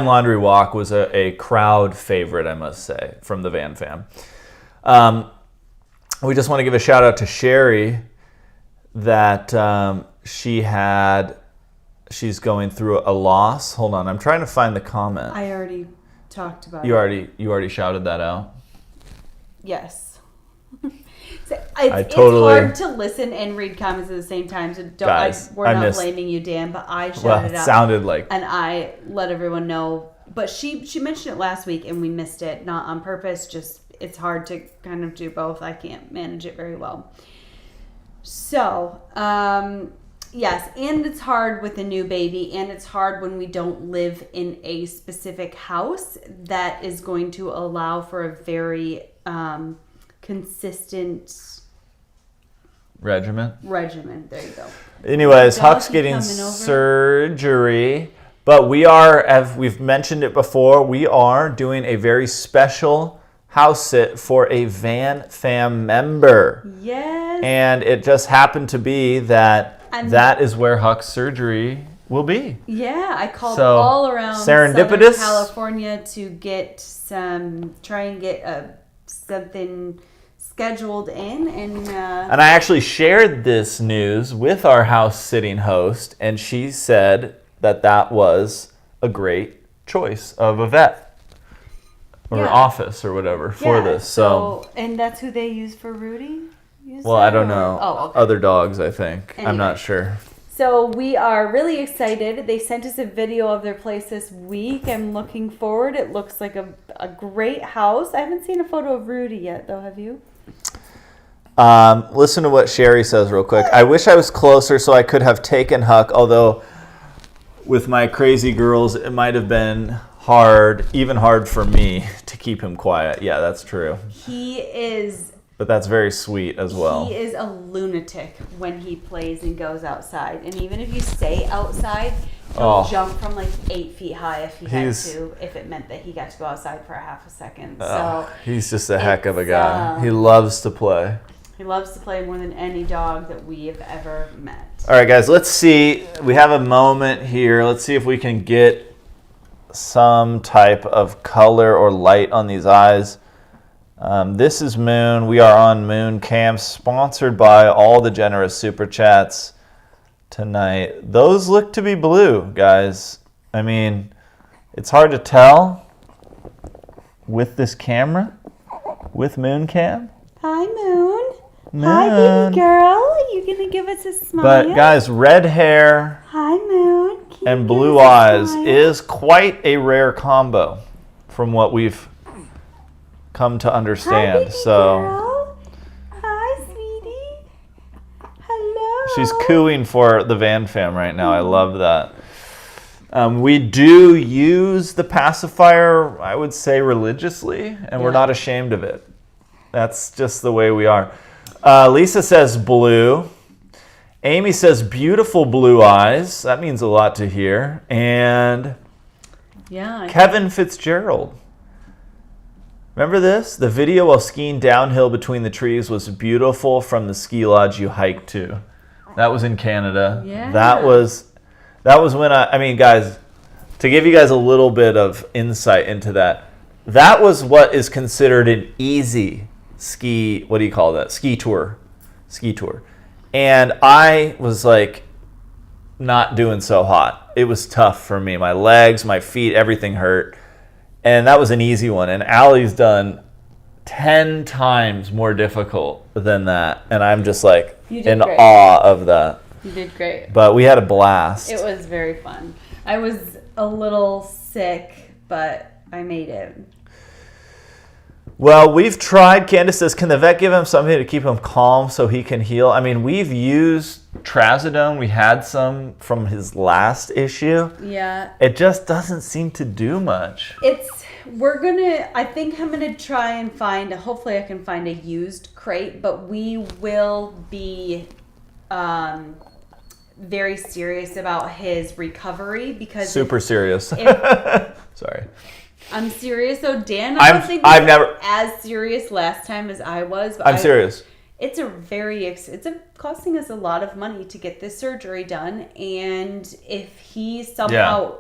Laundry walk was a crowd favorite, I must say, from the Van Fam. We just want to give a shout out to Sherry that she's going through a loss. Hold on, I'm trying to find the comment. I already talked about You it. already shouted that out? Yes. It's hard to listen and read comments at the same time. So we're not blaming you, Dan, but I shouted it out. Sounded like. And I let everyone know. But she mentioned it last week and we missed it. Not on purpose. Just it's hard to kind of do both. I can't manage it very well. So, yes, and it's hard with a new baby, and it's hard when we don't live in a specific house that is going to allow for a very consistent regimen. There you go. Anyways, Huck's getting surgery, but we are, as we've mentioned it before, we are doing a very special house sit for a Van Fam member. Yes. And it just happened to be that that is where Huck's surgery will be. Yeah, I called all around serendipitous Southern California to try and get something scheduled in, and I actually shared this news with our house sitting host, and she said that was a great choice of a vet or office or whatever for this. So and that's who they use for Rudy. I don't know. Oh, okay. Other dogs, I think. Anyway. I'm not sure. So we are really excited. They sent us a video of their place this week. I'm looking forward. It looks like a great house. I haven't seen a photo of Rudy yet, though. Have you? Listen to what Sherry says real quick. I wish I was closer so I could have taken Huck, although with my crazy girls, it might have been even hard for me to keep him quiet. Yeah, that's true. He is... But that's very sweet as well. He is a lunatic when he plays and goes outside. And even if you stay outside, he'll jump from like 8 feet high if he had to, if it meant that he got to go outside for a half a second. So he's just a heck of a guy. He loves to play. He loves to play more than any dog that we have ever met. All right, guys, let's see. We have a moment here. Let's see if we can get some type of color or light on these eyes. This is Moon. We are on Moon Cam, sponsored by all the generous super chats tonight. Those look to be blue, guys. I mean, it's hard to tell with this camera, with Moon Cam. Hi, Moon. Hi, baby girl. You gonna give us a smile? But guys, red hair Hi, Moon. and blue eyes is quite a rare combo from what we've come to understand. Hi, baby girl. Hi, sweetie. Hello. She's cooing for the Van Fam right now. I love that. We do use the pacifier, I would say, religiously, and we're not ashamed of it. That's just the way we are. Lisa says blue. Amy says beautiful blue eyes. That means a lot to hear. And Kevin Fitzgerald. Remember this? The video while skiing downhill between the trees was beautiful from the ski lodge you hiked to. That was in Canada. Yeah. That was when I mean, guys, to give you guys a little bit of insight into that, that was what is considered an easy ski, what do you call that? Ski tour. And I was like not doing so hot. It was tough for me. My legs, my feet, everything hurt. And that was an easy one. And Allie's done 10 times more difficult than that. And I'm just like in awe of that. You did great. But we had a blast. It was very fun. I was a little sick, but I made it. Well, we've tried. Candace says, can the vet give him something to keep him calm so he can heal? I mean, we've used trazodone. We had some from his last issue. Yeah. It just doesn't seem to do much. I think I'm going to try and hopefully I can find a used crate, but we will be very serious about his recovery because... Super serious. Sorry. I'm serious though, Dan. I don't think I've never as serious last time as I was. But I'm serious. It's costing us a lot of money to get this surgery done, and if he somehow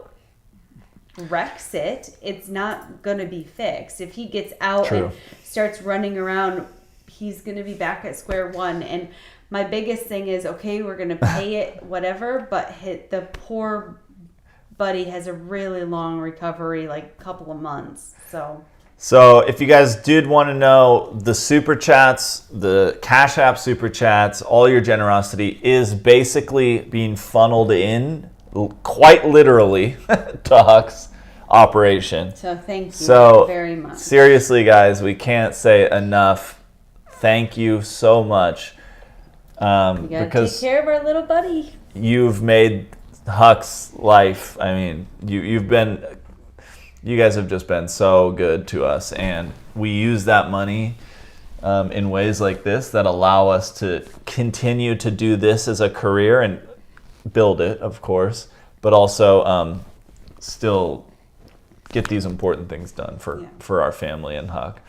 wrecks it, it's not gonna be fixed. If he gets out and starts running around, he's gonna be back at square one. And my biggest thing is, okay, we're gonna pay it, whatever, but the poor buddy has a really long recovery, like a couple of months. So if you guys did want to know, the super chats, the Cash App super chats, all your generosity is basically being funneled in, quite literally, to Huck's operation. So thank you very much. Seriously, guys, we can't say enough. Thank you so much. We gotta take care of our little buddy. You've made Huck's life. I mean, you guys have just been so good to us, and we use that money in ways like this that allow us to continue to do this as a career and build it, of course, but also still get these important things done for our family and Huck.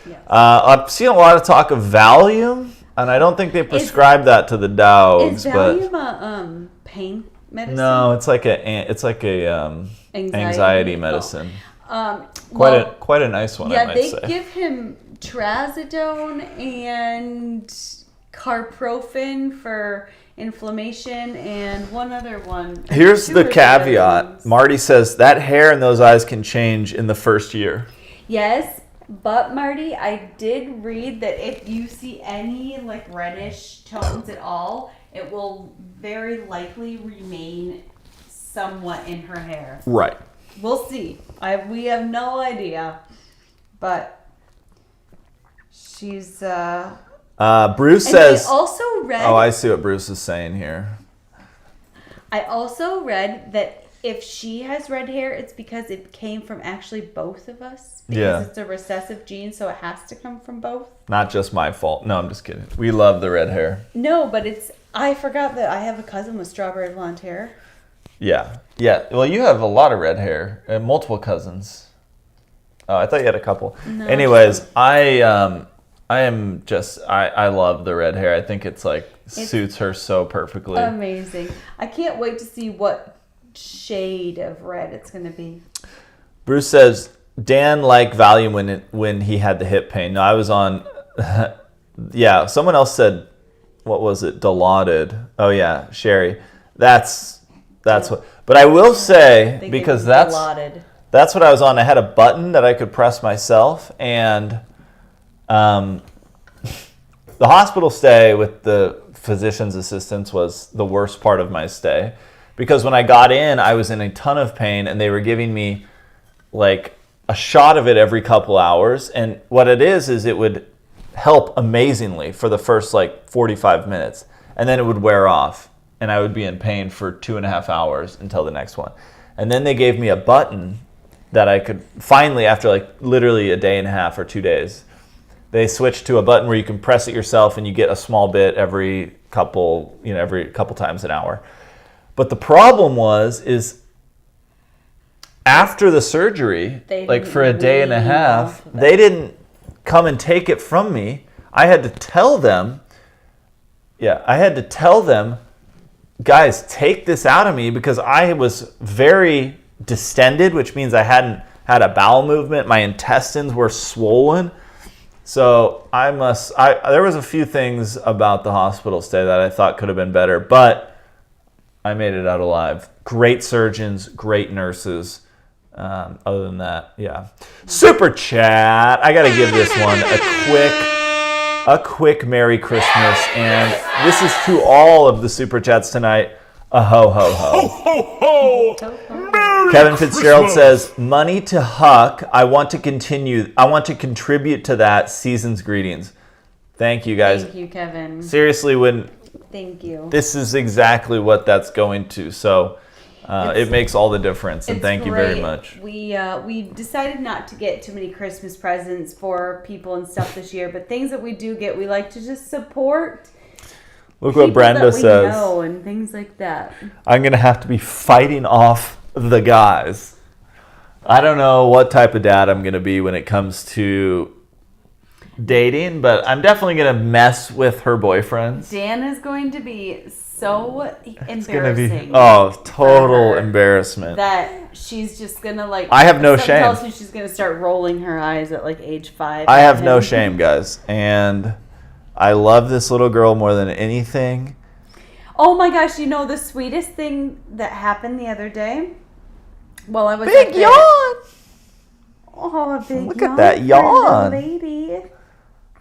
Yes. I've seen a lot of talk of Valium, and I don't think they prescribe that to the dogs. Is Valium a pain medicine? No, it's like a anxiety medicine. Quite a nice one, I might say. Yeah, they give him trazodone and carprofen for inflammation and one other one. Here's the caveat. Marty says that hair in those eyes can change in the first year. Yes, but Marty, I did read that if you see any like reddish tones at all, it will very likely remain somewhat in her hair. Right. We'll see. We have no idea, but she's. Bruce says. I also read. Oh, I see what Bruce is saying here. I also read that if she has red hair, it's because it came from actually both of us. Because it's a recessive gene, so it has to come from both. Not just my fault. No, I'm just kidding. We love the red hair. No, but I forgot that I have a cousin with strawberry blonde hair. Yeah. Well, you have a lot of red hair, multiple cousins. Oh, I thought you had a couple. No. Anyways, I love the red hair. I think it suits her so perfectly. Amazing. I can't wait to see what shade of red it's going to be. Bruce says Dan liked Valium when he had the hip pain. No, I was on. Yeah, someone else said, what was it? Dilaudid. Oh yeah, Sherry. That's what. But I will say, because that's what I was on. I had a button that I could press myself, and the hospital stay with the physician's assistants was the worst part of my stay, because when I got in, I was in a ton of pain, and they were giving me like a shot of it every couple hours. And what it is it would help amazingly for the first 45 minutes, and then it would wear off. And I would be in pain for 2.5 hours until the next one. And then they gave me a button that I could finally, after literally a day and a half or 2 days, they switched to a button where you can press it yourself and you get a small bit every couple times an hour. But the problem is after the surgery, for a day and a half, they didn't come and take it from me. I had to tell them, guys, take this out of me, because I was very distended, which means I hadn't had a bowel movement. My intestines were swollen. So there was a few things about the hospital stay that I thought could have been better, but I made it out alive. Great surgeons, great nurses. Other than that, yeah. Super chat. I got to give this one a quick Merry Christmas, and this is to all of the super chats tonight. A ho ho ho. Ho ho ho. Kevin Fitzgerald says, money to Huck. I want to contribute to that. Season's greetings. Thank you, guys. Thank you, Kevin. Seriously, thank you. This is exactly what that's going to. So it makes all the difference, and thank you very much. We decided not to get too many Christmas presents for people and stuff this year, but things that we do get, we like to just support. Look what Brenda says. And things like that. I'm going to have to be fighting off the guys. I don't know what type of dad I'm going to be when it comes to dating, but I'm definitely going to mess with her boyfriends. Dan is going to be so embarrassing. It's going to be, total embarrassment. That she's just going to like... I have no shame. Tells me she's going to start rolling her eyes at like age 5. I have no shame, guys. And I love this little girl more than anything. Oh my gosh, you know the sweetest thing that happened the other day? Well, I was big yawn. Oh, a big Look yawn. at that yawn. Lady.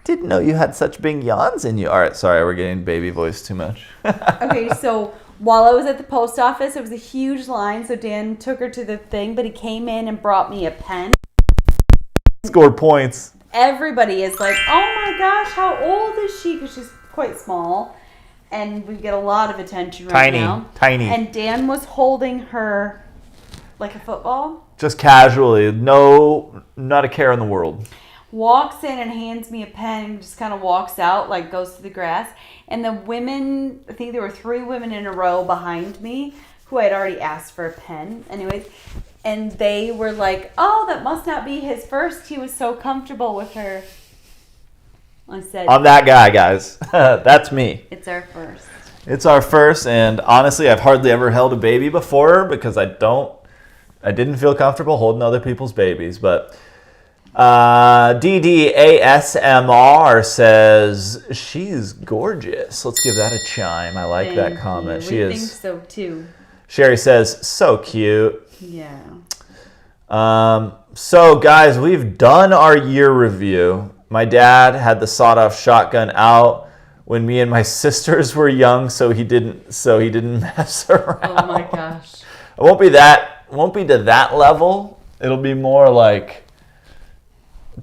Didn't know you had such big yawns in you. All right, sorry, we're getting baby voice too much. Okay, so while I was at the post office, it was a huge line, so Dan took her to the thing, but he came in and brought me a pen. Scored points. Everybody is like, oh my gosh, how old is she? Because she's quite small, and we get a lot of attention right now. Tiny. And Dan was holding her like a football. Just casually. No, not a care in the world. Walks in and hands me a pen and just kind of walks out, like goes to the grass. And the women, I think there were 3 women in a row behind me who I had already asked for a pen. Anyways, and they were like, oh, that must not be his first. He was so comfortable with her. I said, I'm that guy, guys. That's me. it's our first. It's our first, and honestly, I've hardly ever held a baby before because I didn't feel comfortable holding other people's babies, but... DDASMR says she's gorgeous. Let's give that a chime. I like that comment. We think so too. Sherry says so cute. Yeah. So guys, we've done our year review. My dad had the sawed-off shotgun out when me and my sisters were young, so he didn't mess around. Oh my gosh. It won't be to that level. It'll be more like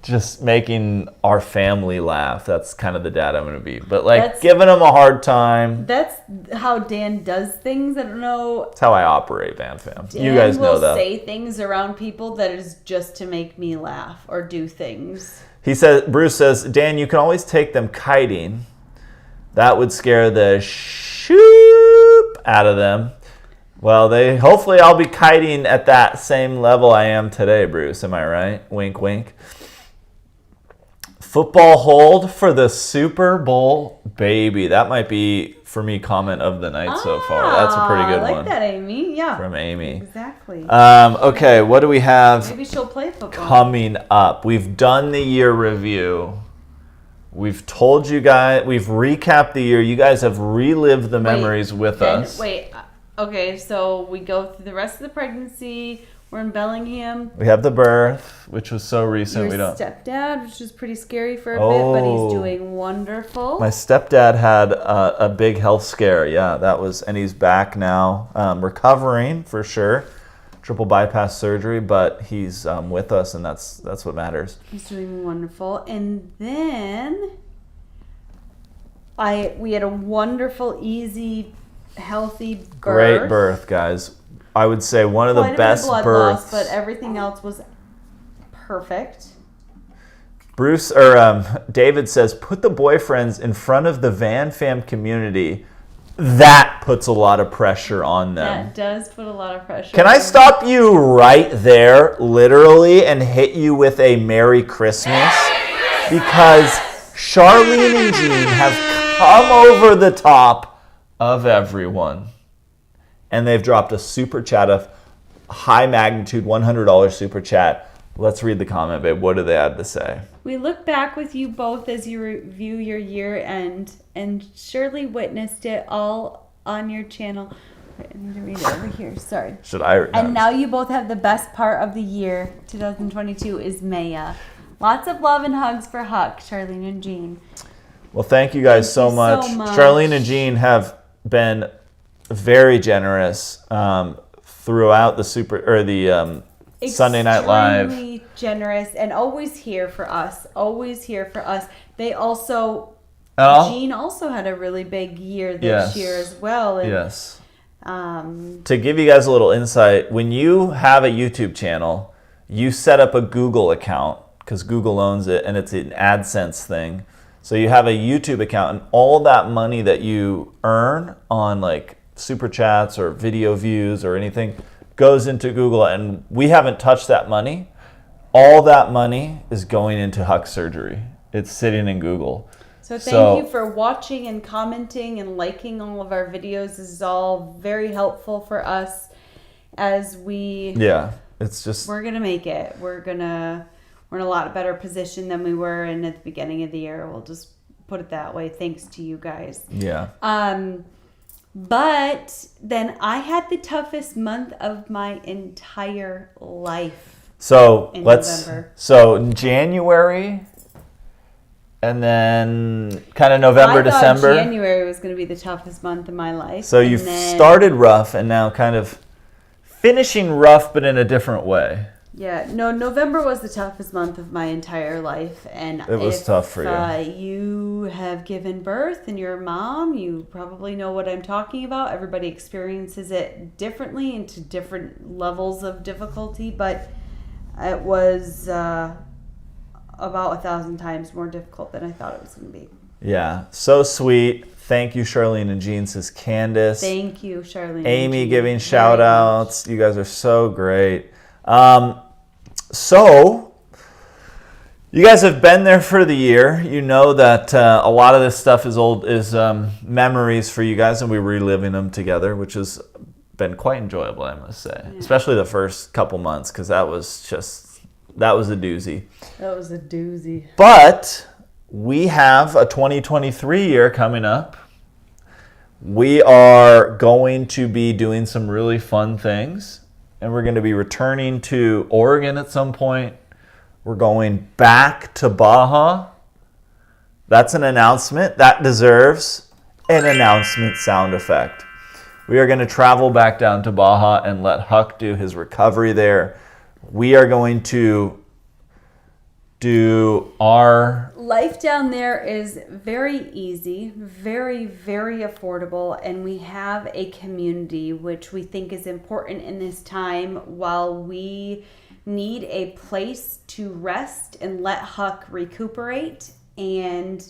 just making our family laugh. That's kind of the dad I'm going to be. But like giving them a hard time. That's how Dan does things. I don't know. That's how I operate, Van Fam. Dan You guys know that. will say things around people that is just to make me laugh or do things. Bruce says, Dan, you can always take them kiting. That would scare the shoop out of them. Well, hopefully I'll be kiting at that same level I am today, Bruce. Am I right? Wink, wink. Football hold for the Super Bowl baby. That might be, for me, comment of the night so far. That's a pretty good one. I like that, Amy. Yeah. From Amy. Exactly. Okay, what do we have Maybe she'll play football. coming up? We've done the year review. We've told you guys, we've recapped the year. You guys have relived the memories with us. Okay, so we go through the rest of the pregnancy. We're in Bellingham. We have the birth, which was so recent. Your stepdad, which was pretty scary for a bit, but Oh. he's doing wonderful. My stepdad had a big health scare. Yeah, and he's back now, recovering for sure. Triple bypass surgery, but he's with us, and that's what matters. He's doing wonderful. And then we had a wonderful, easy, healthy birth. Great birth, guys. I would say one of the best blood births. loss, but everything else was perfect. David says, put the boyfriends in front of the Van Fam community. That puts a lot of pressure on them. That does put a lot of pressure. Can I stop you right there, literally, and hit you with a Merry Christmas? Because Charlene and Jean have come over the top of everyone. And they've dropped a super chat of high magnitude, $100 super chat. Let's read the comment, babe. What do they have to say? We look back with you both as you review your year end and surely witnessed it all on your channel. Wait, I need to read it over here. Sorry. Should I? No. And now you both have the best part of the year, 2022, is Maya. Lots of love and hugs for Huck, Charlene and Jean. Well, thank you guys so much. Charlene and Jean have been very generous throughout the Sunday Night Live. Extremely generous and always here for us. Always here for us. They also, Jean also had a really big year this year as well. And, yes. To give you guys a little insight, when you have a YouTube channel, you set up a Google account because Google owns it and it's an AdSense thing. So you have a YouTube account and all that money that you earn on like super chats or video views or anything goes into Google, and we haven't touched that money. All that money is going into Huck's surgery. It's sitting in Google. So thank you for watching and commenting and liking all of our videos. This is all very helpful for us as we... Yeah, it's just... We're going to make it. We're in a lot better position than we were in at the beginning of the year. We'll just put it that way. Thanks to you guys. Yeah. But then I had the toughest month of my entire life. So November. So in January, and then kind of November, December. January was going to be the toughest month of my life. So you've started rough and now kind of finishing rough, but in a different way. Yeah, no, November was the toughest month of my entire life, and it was tough for you. You have given birth and you're a mom, you probably know what I'm talking about. Everybody experiences it differently and to different levels of difficulty, but it was about 1,000 times more difficult than I thought it was going to be. Yeah, so sweet. Thank you, Charlene and Jean, says Candace. Thank you, Charlene. Amy giving shout outs. You guys are so great. So, you guys have been there for the year. You know that a lot of this stuff is memories for you guys, and we're reliving them together, which has been quite enjoyable, I must say. Yeah. Especially the first couple months, because that was a doozy. That was a doozy. But we have a 2023 year coming up. We are going to be doing some really fun things. And we're going to be returning to Oregon at some point. We're going back to Baja. That's an announcement. That deserves an announcement sound effect. We are going to travel back down to Baja and let Huck do his recovery there. We are going to do our... Life down there is very easy, very, very affordable, and we have a community which we think is important in this time while we need a place to rest and let Huck recuperate and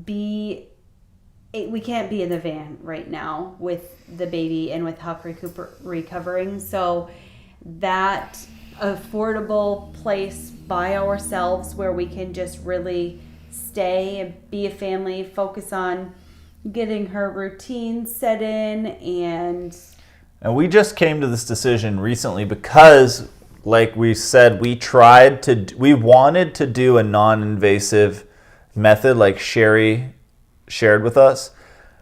we can't be in the van right now with the baby and with Huck recovering, so that affordable place by ourselves where we can just really stay and be a family, focus on getting her routine set in. And we just came to this decision recently because, like we said, we wanted to do a non-invasive method like Sherry shared with us,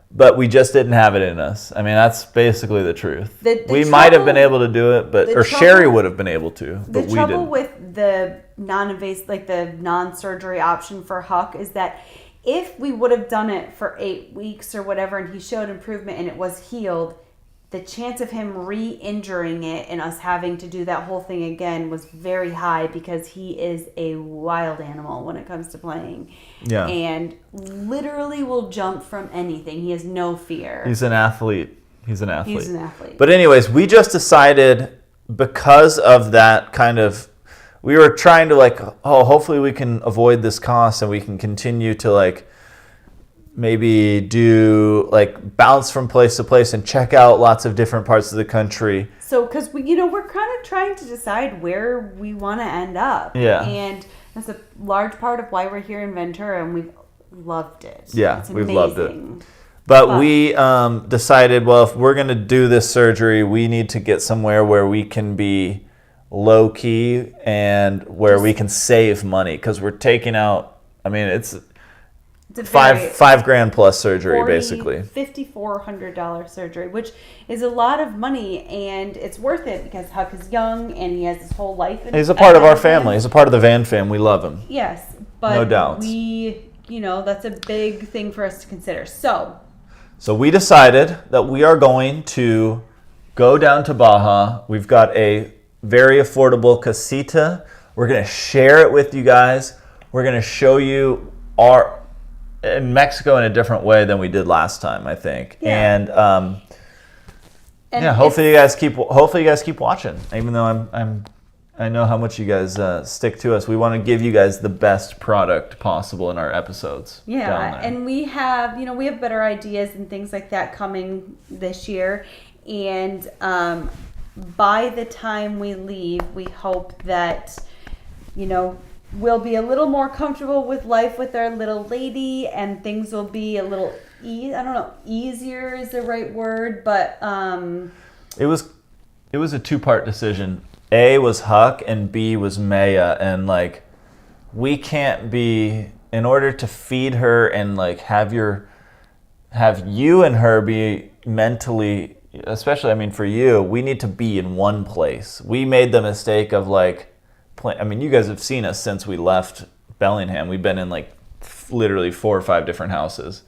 but we just didn't have it in us. I mean, that's basically the truth. We might have been able to do it, or Sherry would have been able to, but we didn't. The trouble with the non-invasive, like the non-surgery option for Huck is that if we would have done it for 8 weeks or whatever and he showed improvement and it was healed, the chance of him re-injuring it and us having to do that whole thing again was very high because he is a wild animal when it comes to playing. Yeah. And literally will jump from anything. He has no fear. He's an athlete. He's an athlete. But anyways, we just decided because of that kind of, we were trying to hopefully we can avoid this cost and we can continue to maybe do bounce from place to place and check out lots of different parts of the country. So, because we're kind of trying to decide where we want to end up. Yeah. And that's a large part of why we're here in Ventura, and we've loved it. Yeah, it's we've loved it. amazing. But we decided, well, if we're going to do this surgery, we need to get somewhere where we can be low key and where we can save money because we're taking out. I mean, it's a $5,000 plus surgery, basically. $5,400 surgery, which is a lot of money, and it's worth it because Huck is young and he has his whole life. He's a part of our family. He's a part of the Van fam. We love him. Yes, but no doubt. That's a big thing for us to consider. So we decided that we are going to go down to Baja. We've got a very affordable casita. We're going to share it with you guys. We're going to show you in Mexico in a different way than we did last time, I think. Yeah. And hopefully you guys keep watching. Even though I know how much you guys stick to us. We want to give you guys the best product possible in our episodes. Yeah, and we have better ideas and things like that coming this year. And by the time we leave, we hope that, we'll be a little more comfortable with life with our little lady, and things will be a little I don't know, easier is the right word, but it was a two-part decision. A was Huck and B was Maya, and like we can't be, in order to feed her and like have you and her be mentally, especially, I mean, for you, we need to be in one place. We made the mistake of like, you guys have seen us since we left Bellingham. We've been in like literally 4 or 5 different houses,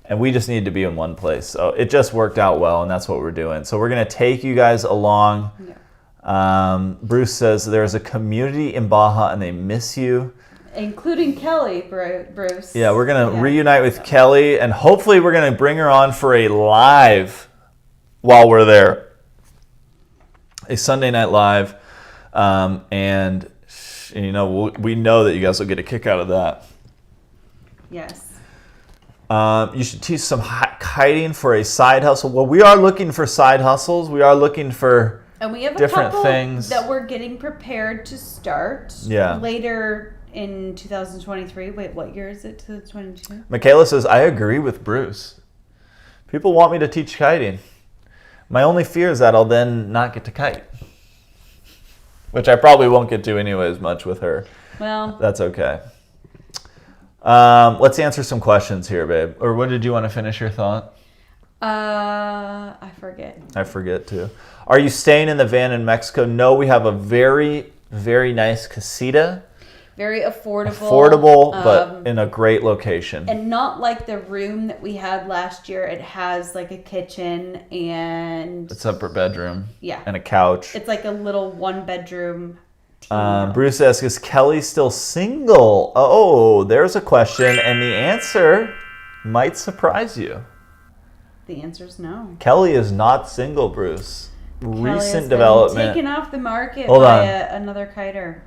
and we just need to be in one place. So it just worked out well, and that's what we're doing. So we're going to take you guys along. Yeah. Bruce says there's a community in Baja and they miss you. Including Kelly, Bruce. Yeah, we're going to reunite with Kelly, and hopefully we're going to bring her on for a live while we're there. A Sunday night live. And we know that you guys will get a kick out of that. Yes. You should teach some kiting for a side hustle. Well, we are looking for side hustles. We are looking for and we have different a couple things that we're getting prepared to start. Yeah. Later in 2023. Wait, what year is it? 2022? Michaela says, I agree with Bruce. People want me to teach kiting. My only fear is that I'll then not get to kite. Which I probably won't get to anyways much with her. Well. That's okay. Let's answer some questions here, babe. Or what did you want to finish your thought? I forget. I forget too. Are you staying in the van in Mexico? No, we have a very, very nice casita. Very affordable. Affordable, but in a great location. And not like the room that we had last year. It has like a kitchen and... a separate bedroom. Yeah. And a couch. It's like a little 1-bedroom. Bruce asks, is Kelly still single? Oh, there's a question, and the answer might surprise you. The answer is no. Kelly is not single, Bruce. Recent development. Taken off the market by another kiter.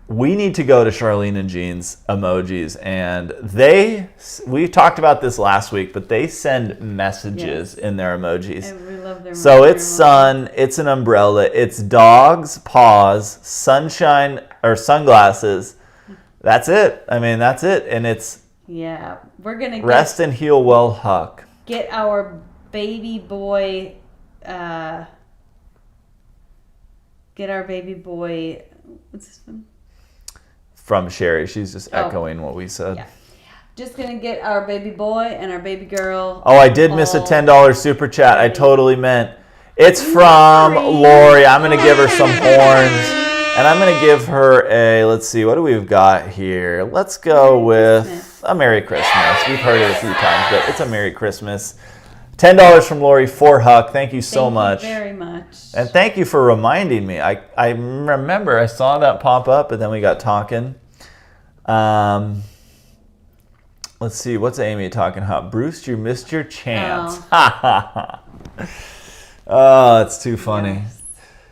We need to go to Charlene and Jean's emojis, and we talked about this last week, but they send messages in their emojis. And we love their so it's sun, it's an umbrella, it's dogs, paws, sunshine or sunglasses. That's it. I mean, that's it, and it's we're gonna rest and heal well, Huck. Get our baby boy. What's his name? From Sherry. She's just echoing what we said. Yeah. Just going to get our baby boy and our baby girl. Oh, I did miss a $10 super chat. I totally meant. It's from Lori. I'm going to give her some horns. And I'm going to give her let's see, what do we've got here? Let's go with a Merry Christmas. We've heard it a few times, but it's a Merry Christmas. $10 from Lori for Huck. Thank you so much. Thank you very much. And thank you for reminding me. I remember I saw that pop up, and then we got talking. Let's see. What's Amy talking about? Bruce, you missed your chance. Oh, it's too funny. Yes.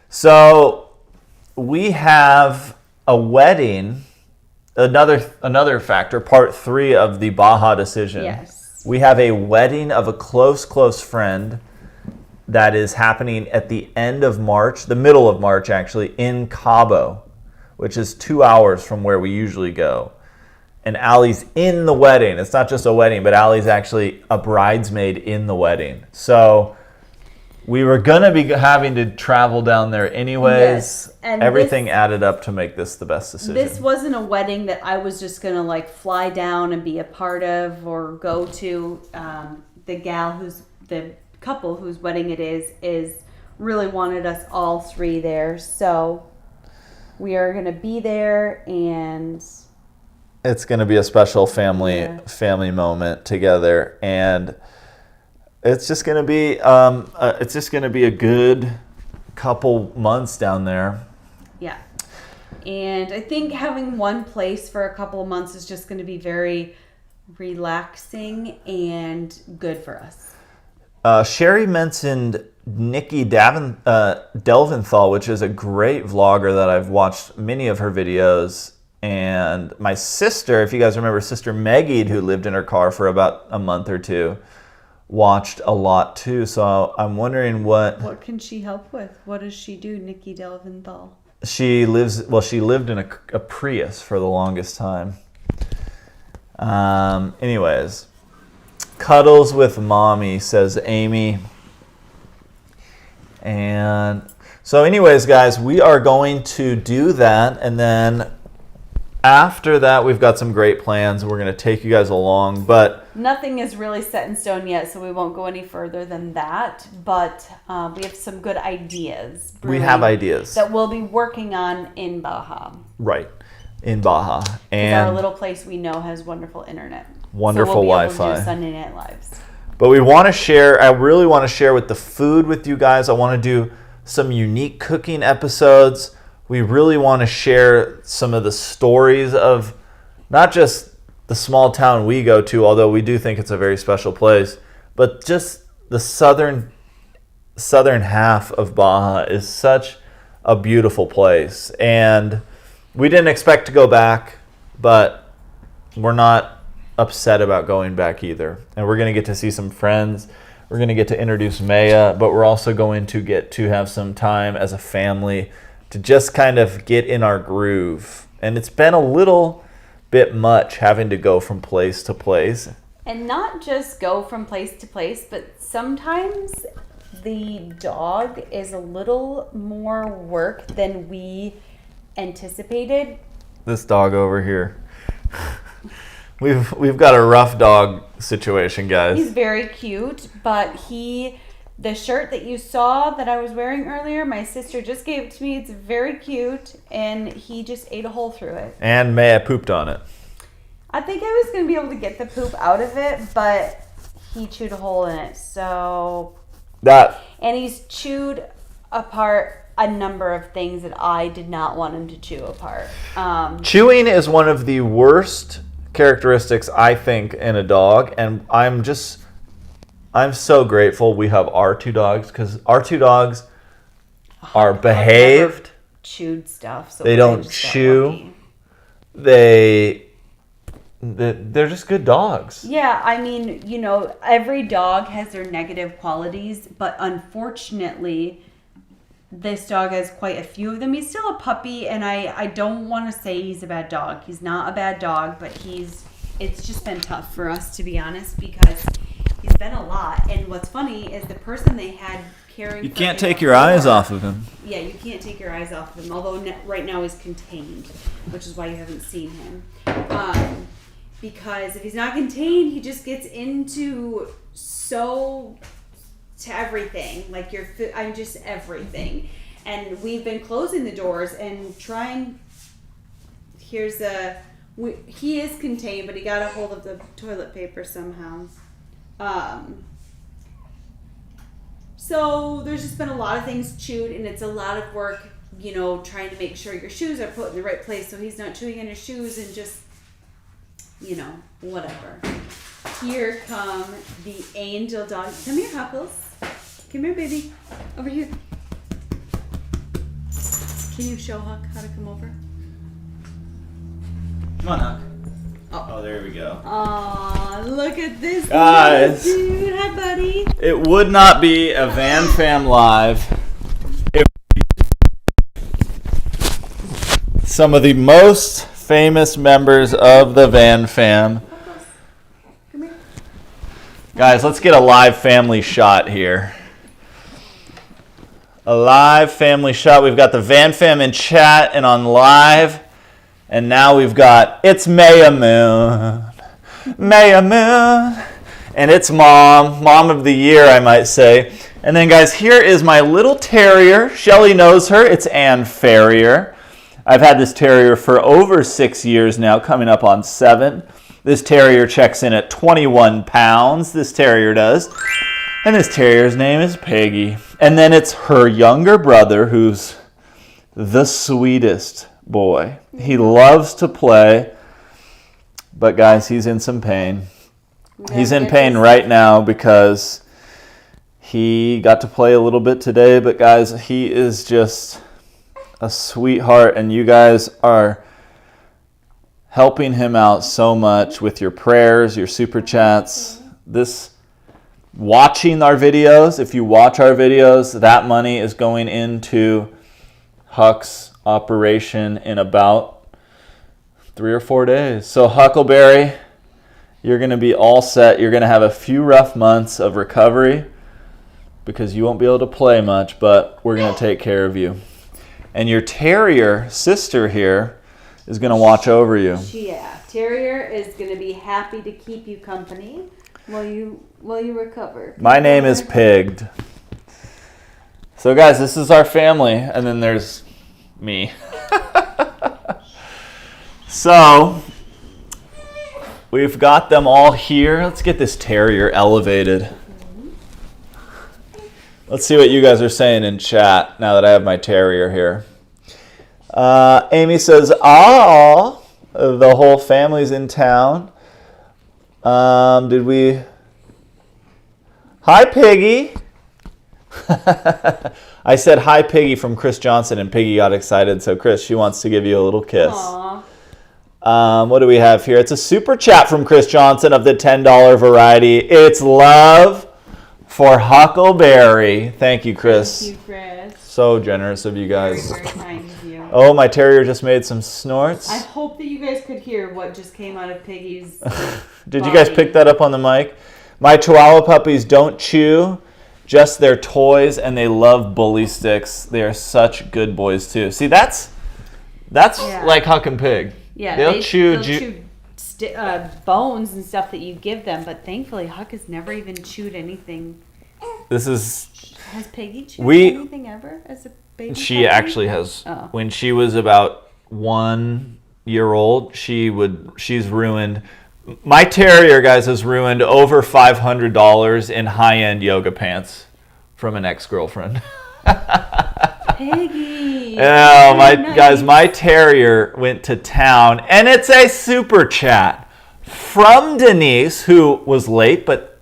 So we have a wedding. Another factor, part 3 of the Baja decision. Yes. We have a wedding of a close friend that is happening at the end of March, the middle of March actually, in Cabo, which is 2 hours from where we usually go. And Allie's in the wedding. It's not just a wedding, but Allie's actually a bridesmaid in the wedding. So we were going to be having to travel down there anyways. Yes. And everything added up to make this the best decision. This wasn't a wedding that I was just going to like fly down and be a part of or go to. The couple whose wedding it is really wanted us all 3 there. So we are going to be there, and it's going to be a special family moment together, and it's just going to be a good couple months down there. Yeah. And I think having one place for a couple of months is just going to be very relaxing and good for us. Sherry mentioned Nikki Delventhal, which is a great vlogger that I've watched many of her videos. And my sister, if you guys remember, Sister Maggie, who lived in her car for about a month or 2, watched a lot too. So I'm wondering What can she help with? What does she do, Nikki Delventhal? she lived in a Prius for the longest time. Anyways, cuddles with mommy, says Amy. And so anyways, guys, we are going to do that, and then after that, we've got some great plans. We're going to take you guys along, but nothing is really set in stone yet, so we won't go any further than that. But we have some good ideas. We have ideas that we'll be working on in Baja. Right, in Baja, and our little place we know has wonderful internet, wonderful so we'll be Wi-Fi. Able to do Sunday Night Lives. But we want to share. I really want to share with the food with you guys. I want to do some unique cooking episodes. We really want to share some of the stories of not just the small town we go to, although we do think it's a very special place, but just the southern half of Baja is such a beautiful place. And we didn't expect to go back, but we're not upset about going back either. And we're going to get to see some friends. We're going to get to introduce Maya, but we're also going to get to have some time as a family to just kind of get in our groove. And it's been a little bit much having to go from place to place. And not just go from place to place, but sometimes the dog is a little more work than we anticipated. This dog over here. We've got a rough dog situation, guys. He's very cute, but the shirt that you saw that I was wearing earlier, my sister just gave it to me. It's very cute, and he just ate a hole through it. And Maya pooped on it. I think I was going to be able to get the poop out of it, but he chewed a hole in it. And he's chewed apart a number of things that I did not want him to chew apart. Chewing is one of the worst characteristics, I think, in a dog, and I'm so grateful we have our two dogs, because our two dogs are behaved. Chewed stuff. So they don't chew. They're just good dogs. Yeah, I mean, every dog has their negative qualities, but unfortunately, this dog has quite a few of them. He's still a puppy, and I don't want to say he's a bad dog. He's not a bad dog, but it's just been tough for us, to be honest, because he's been a lot. And what's funny is the person they had caring You can't take your eyes off of him. Yeah, you can't take your eyes off of him, although right now he's contained, which is why you haven't seen him. Because if he's not contained, he just gets into to everything. Like I'm just everything. And we've been closing the doors and trying. He is contained, but he got a hold of the toilet paper somehow. So there's just been a lot of things chewed, and it's a lot of work, trying to make sure your shoes are put in the right place so he's not chewing on your shoes and just, whatever. Here come the angel dog. Come here, Huckles. Come here, baby. Over here. Can you show Huck how to come over? Come on, Huck. Oh, there we go. Aw, look at this guys. dude. Hi, buddy. It would not be a Van Fam Live if some of the most famous members of the Van Fam. Come here. Guys, let's get a live family shot here. A live family shot. We've got the Van Fam in chat and on live. And now we've got, it's Maya Moon. Maya Moon. And it's Mom of the Year, I might say. And then, guys, here is my little terrier. Shelly knows her. It's Ann Ferrier. I've had this terrier for over 6 years now, coming up on 7. This terrier checks in at 21 pounds. This terrier does. And this terrier's name is Peggy. And then it's her younger brother, who's the sweetest boy. He loves to play. But, guys, he's in some pain. He's in pain right now because he got to play a little bit today. But, guys, he is just a sweetheart. And you guys are helping him out so much with your prayers, your super chats. This watching our videos. If you watch our videos, that money is going into Huck's operation in about 3 or 4 days. So Huckleberry, you're going to be all set. You're going to have a few rough months of recovery because you won't be able to play much, but we're going to take care of you. And your terrier sister here is going to watch over you. Yeah, Terrier is going to be happy to keep you company while you recover. My name is Pigged. So guys, this is our family, and then there's me. So we've got them all here. Let's get this terrier elevated. Let's see what you guys are saying in chat now that I have my terrier here. Amy says, "Ah, the whole family's in town." Did we? Hi, Piggy. I said hi, Piggy, from Chris Johnson, and Piggy got excited. So, Chris, she wants to give you a little kiss. Aww. What do we have here? It's a super chat from Chris Johnson of the $10 variety. It's love for Huckleberry. Thank you, Chris. Thank you, Chris. So generous of you guys. Very, very kind of you. Oh, my terrier just made some snorts. I hope that you guys could hear what just came out of Piggy's Did you guys pick that up on the mic? My Chihuahua puppies don't chew, just their toys, and they love bully sticks. They are such good boys too. See, that's like Huck and Pig. Yeah, they'll chew bones and stuff that you give them, but thankfully Huck has never even chewed anything. Has Piggy chewed anything ever as a baby? She puppy? actually has. Oh. When she was about 1 year old, she's ruined. My terrier, guys, has ruined over $500 in high-end yoga pants from an ex-girlfriend. Piggy. Oh, Nice. guys, my terrier went to town, and it's a super chat from Denise, who was late, but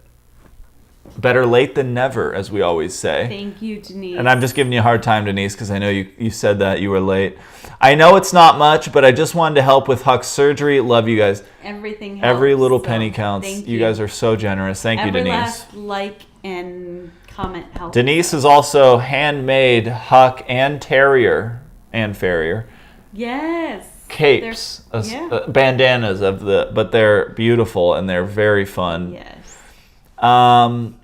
better late than never, as we always say. Thank you, Denise. And I'm just giving you a hard time, Denise, because I know you said that you were late. I know it's not much, but I just wanted to help with Huck's surgery. Love you guys. Everything helps. Every little penny counts. Thank You guys are so generous. Thank you, Denise. Last like and comment helps. Denise is also handmade Huck and Terrier and Farrier Yes. capes, bandanas but they're beautiful and they're very fun. Yes.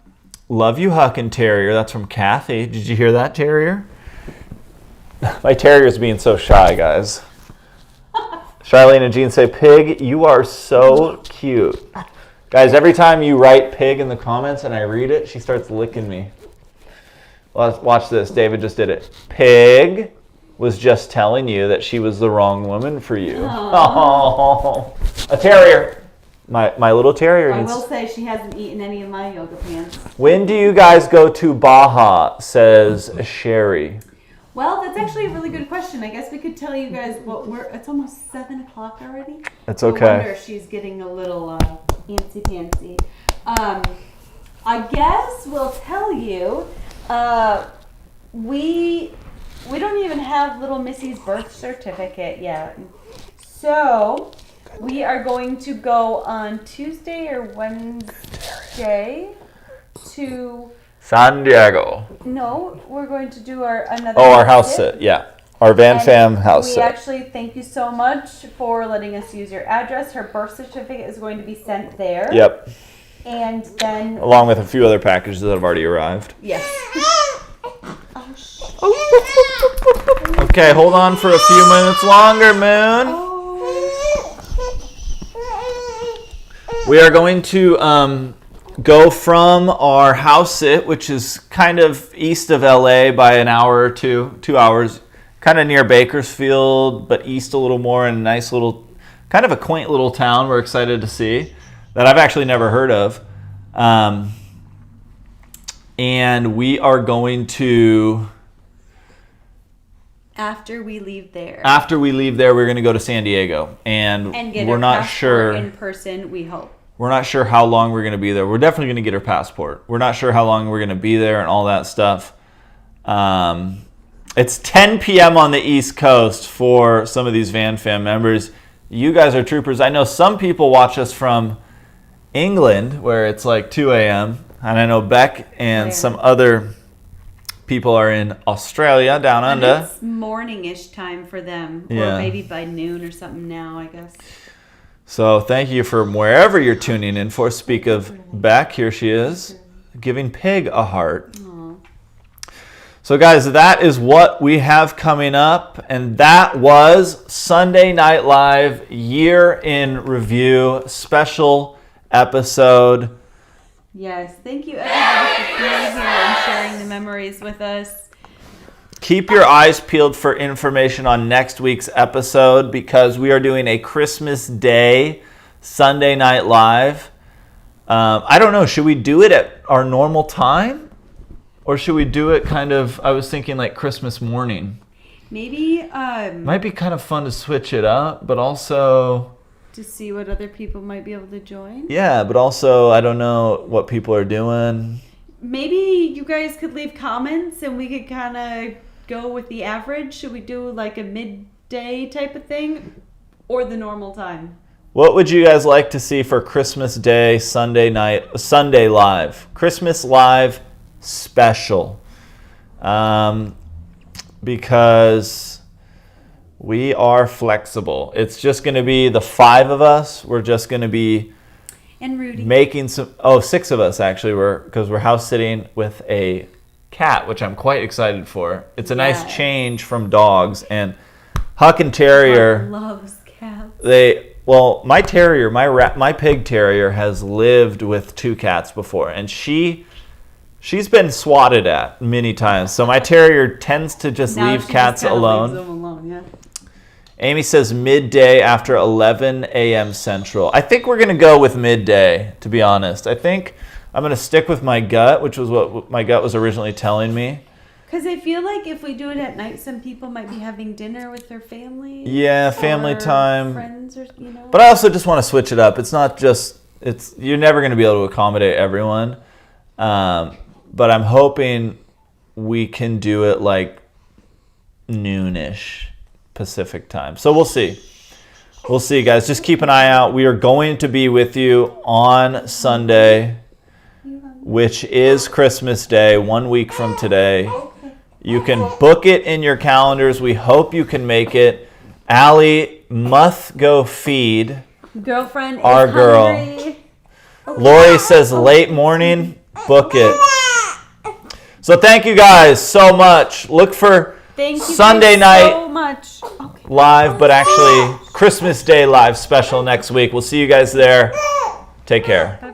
Love you, Huck and Terrier. That's from Kathy. Did you hear that, Terrier? My terrier's being so shy, guys. Charlene and Jean say, "Pig, you are so cute." Guys, every time you write "pig" in the comments and I read it, she starts licking me. Watch this. David just did it. Pig was just telling you that she was the wrong woman for you. Oh, a terrier. My little terrier. I will say she hasn't eaten any of my yoga pants. When do you guys go to Baja, says Sherry. Well, that's actually a really good question. I guess we could tell you guys it's almost 7 o'clock already. It's No okay. wonder she's getting a little antsy-pantsy. I guess we'll tell you, we don't even have little Missy's birth certificate yet. So we are going to go on Tuesday or Wednesday to... San Diego. No, we're going to do our house sit. Yeah. Our Van Fam house sit. We actually thank you so much for letting us use your address. Her birth certificate is going to be sent there. Yep. And then... Along with a few other packages that have already arrived. Yes. Okay, hold on for a few minutes longer, Moon. We are going to go from our house sit, which is kind of east of LA by an hour or 2 hours, kind of near Bakersfield, but east a little more, in a nice little, kind of a quaint little town we're excited to see that I've actually never heard of. And we are going to... After we leave there, we're going to go to San Diego, and get we're our not passport sure in person. We hope. We're not sure how long we're going to be there. We're definitely going to get our passport. We're not sure how long we're going to be there and all that stuff. It's 10 p.m. on the East Coast for some of these Van Fam members. You guys are troopers. I know some people watch us from England, where it's like 2 a.m. And I know Beck and some other people are in Australia, down And under. it's morning-ish time for them. Yeah. Or maybe by noon or something now, I guess. So thank you from wherever you're tuning in for. Speak of Beck, here she is, giving Pig a heart. Aw. So guys, that is what we have coming up. And that was Sunday Night Live Year in Review special episode. Yes, thank you everybody for being here and sharing the memories with us. Keep your eyes peeled for information on next week's episode because we are doing a Christmas Day Sunday Night Live. I don't know, should we do it at our normal time? Or should we do it kind of, I was thinking like Christmas morning. Maybe Might be kind of fun to switch it up, but also... to see what other people might be able to join. Yeah, but also I don't know what people are doing. Maybe you guys could leave comments and we could kind of go with the average. Should we do like a midday type of thing or the normal time? What would you guys like to see for Christmas Day, Sunday Live? Christmas Live special. Because we are flexible. It's just going to be the 5 of us. We're just going to be And Rudy. making some... Oh, 6 of us actually, because we're house sitting with a cat, which I'm quite excited for. It's a nice change from dogs. And Huck and Terrier... loves cats. My terrier, my pig terrier has lived with 2 cats before, and she's been swatted at many times. So my terrier tends to just Now leave she cats just kinda alone. leaves them alone, yeah. Amy says midday after 11 a.m. Central. I think we're going to go with midday, to be honest. I think I'm going to stick with my gut, which was what my gut was originally telling me. Because I feel like if we do it at night, some people might be having dinner with their family. Yeah, family or time. Friends or, you know. But I also just want to switch it up. It's not just, you're never going to be able to accommodate everyone. But I'm hoping we can do it like noonish Pacific time. So we'll see. We'll see, guys. Just keep an eye out. We are going to be with you on Sunday, which is Christmas Day, 1 week from today. You can book it in your calendars. We hope you can make it. Allie must go feed Girlfriend our is girl. hungry. Lori says late morning, book it. So thank you guys so much. Look for Thank you Sunday guys night so much. Okay. live, but actually Christmas Day live special next week. We'll see you guys there. Take care. Bye.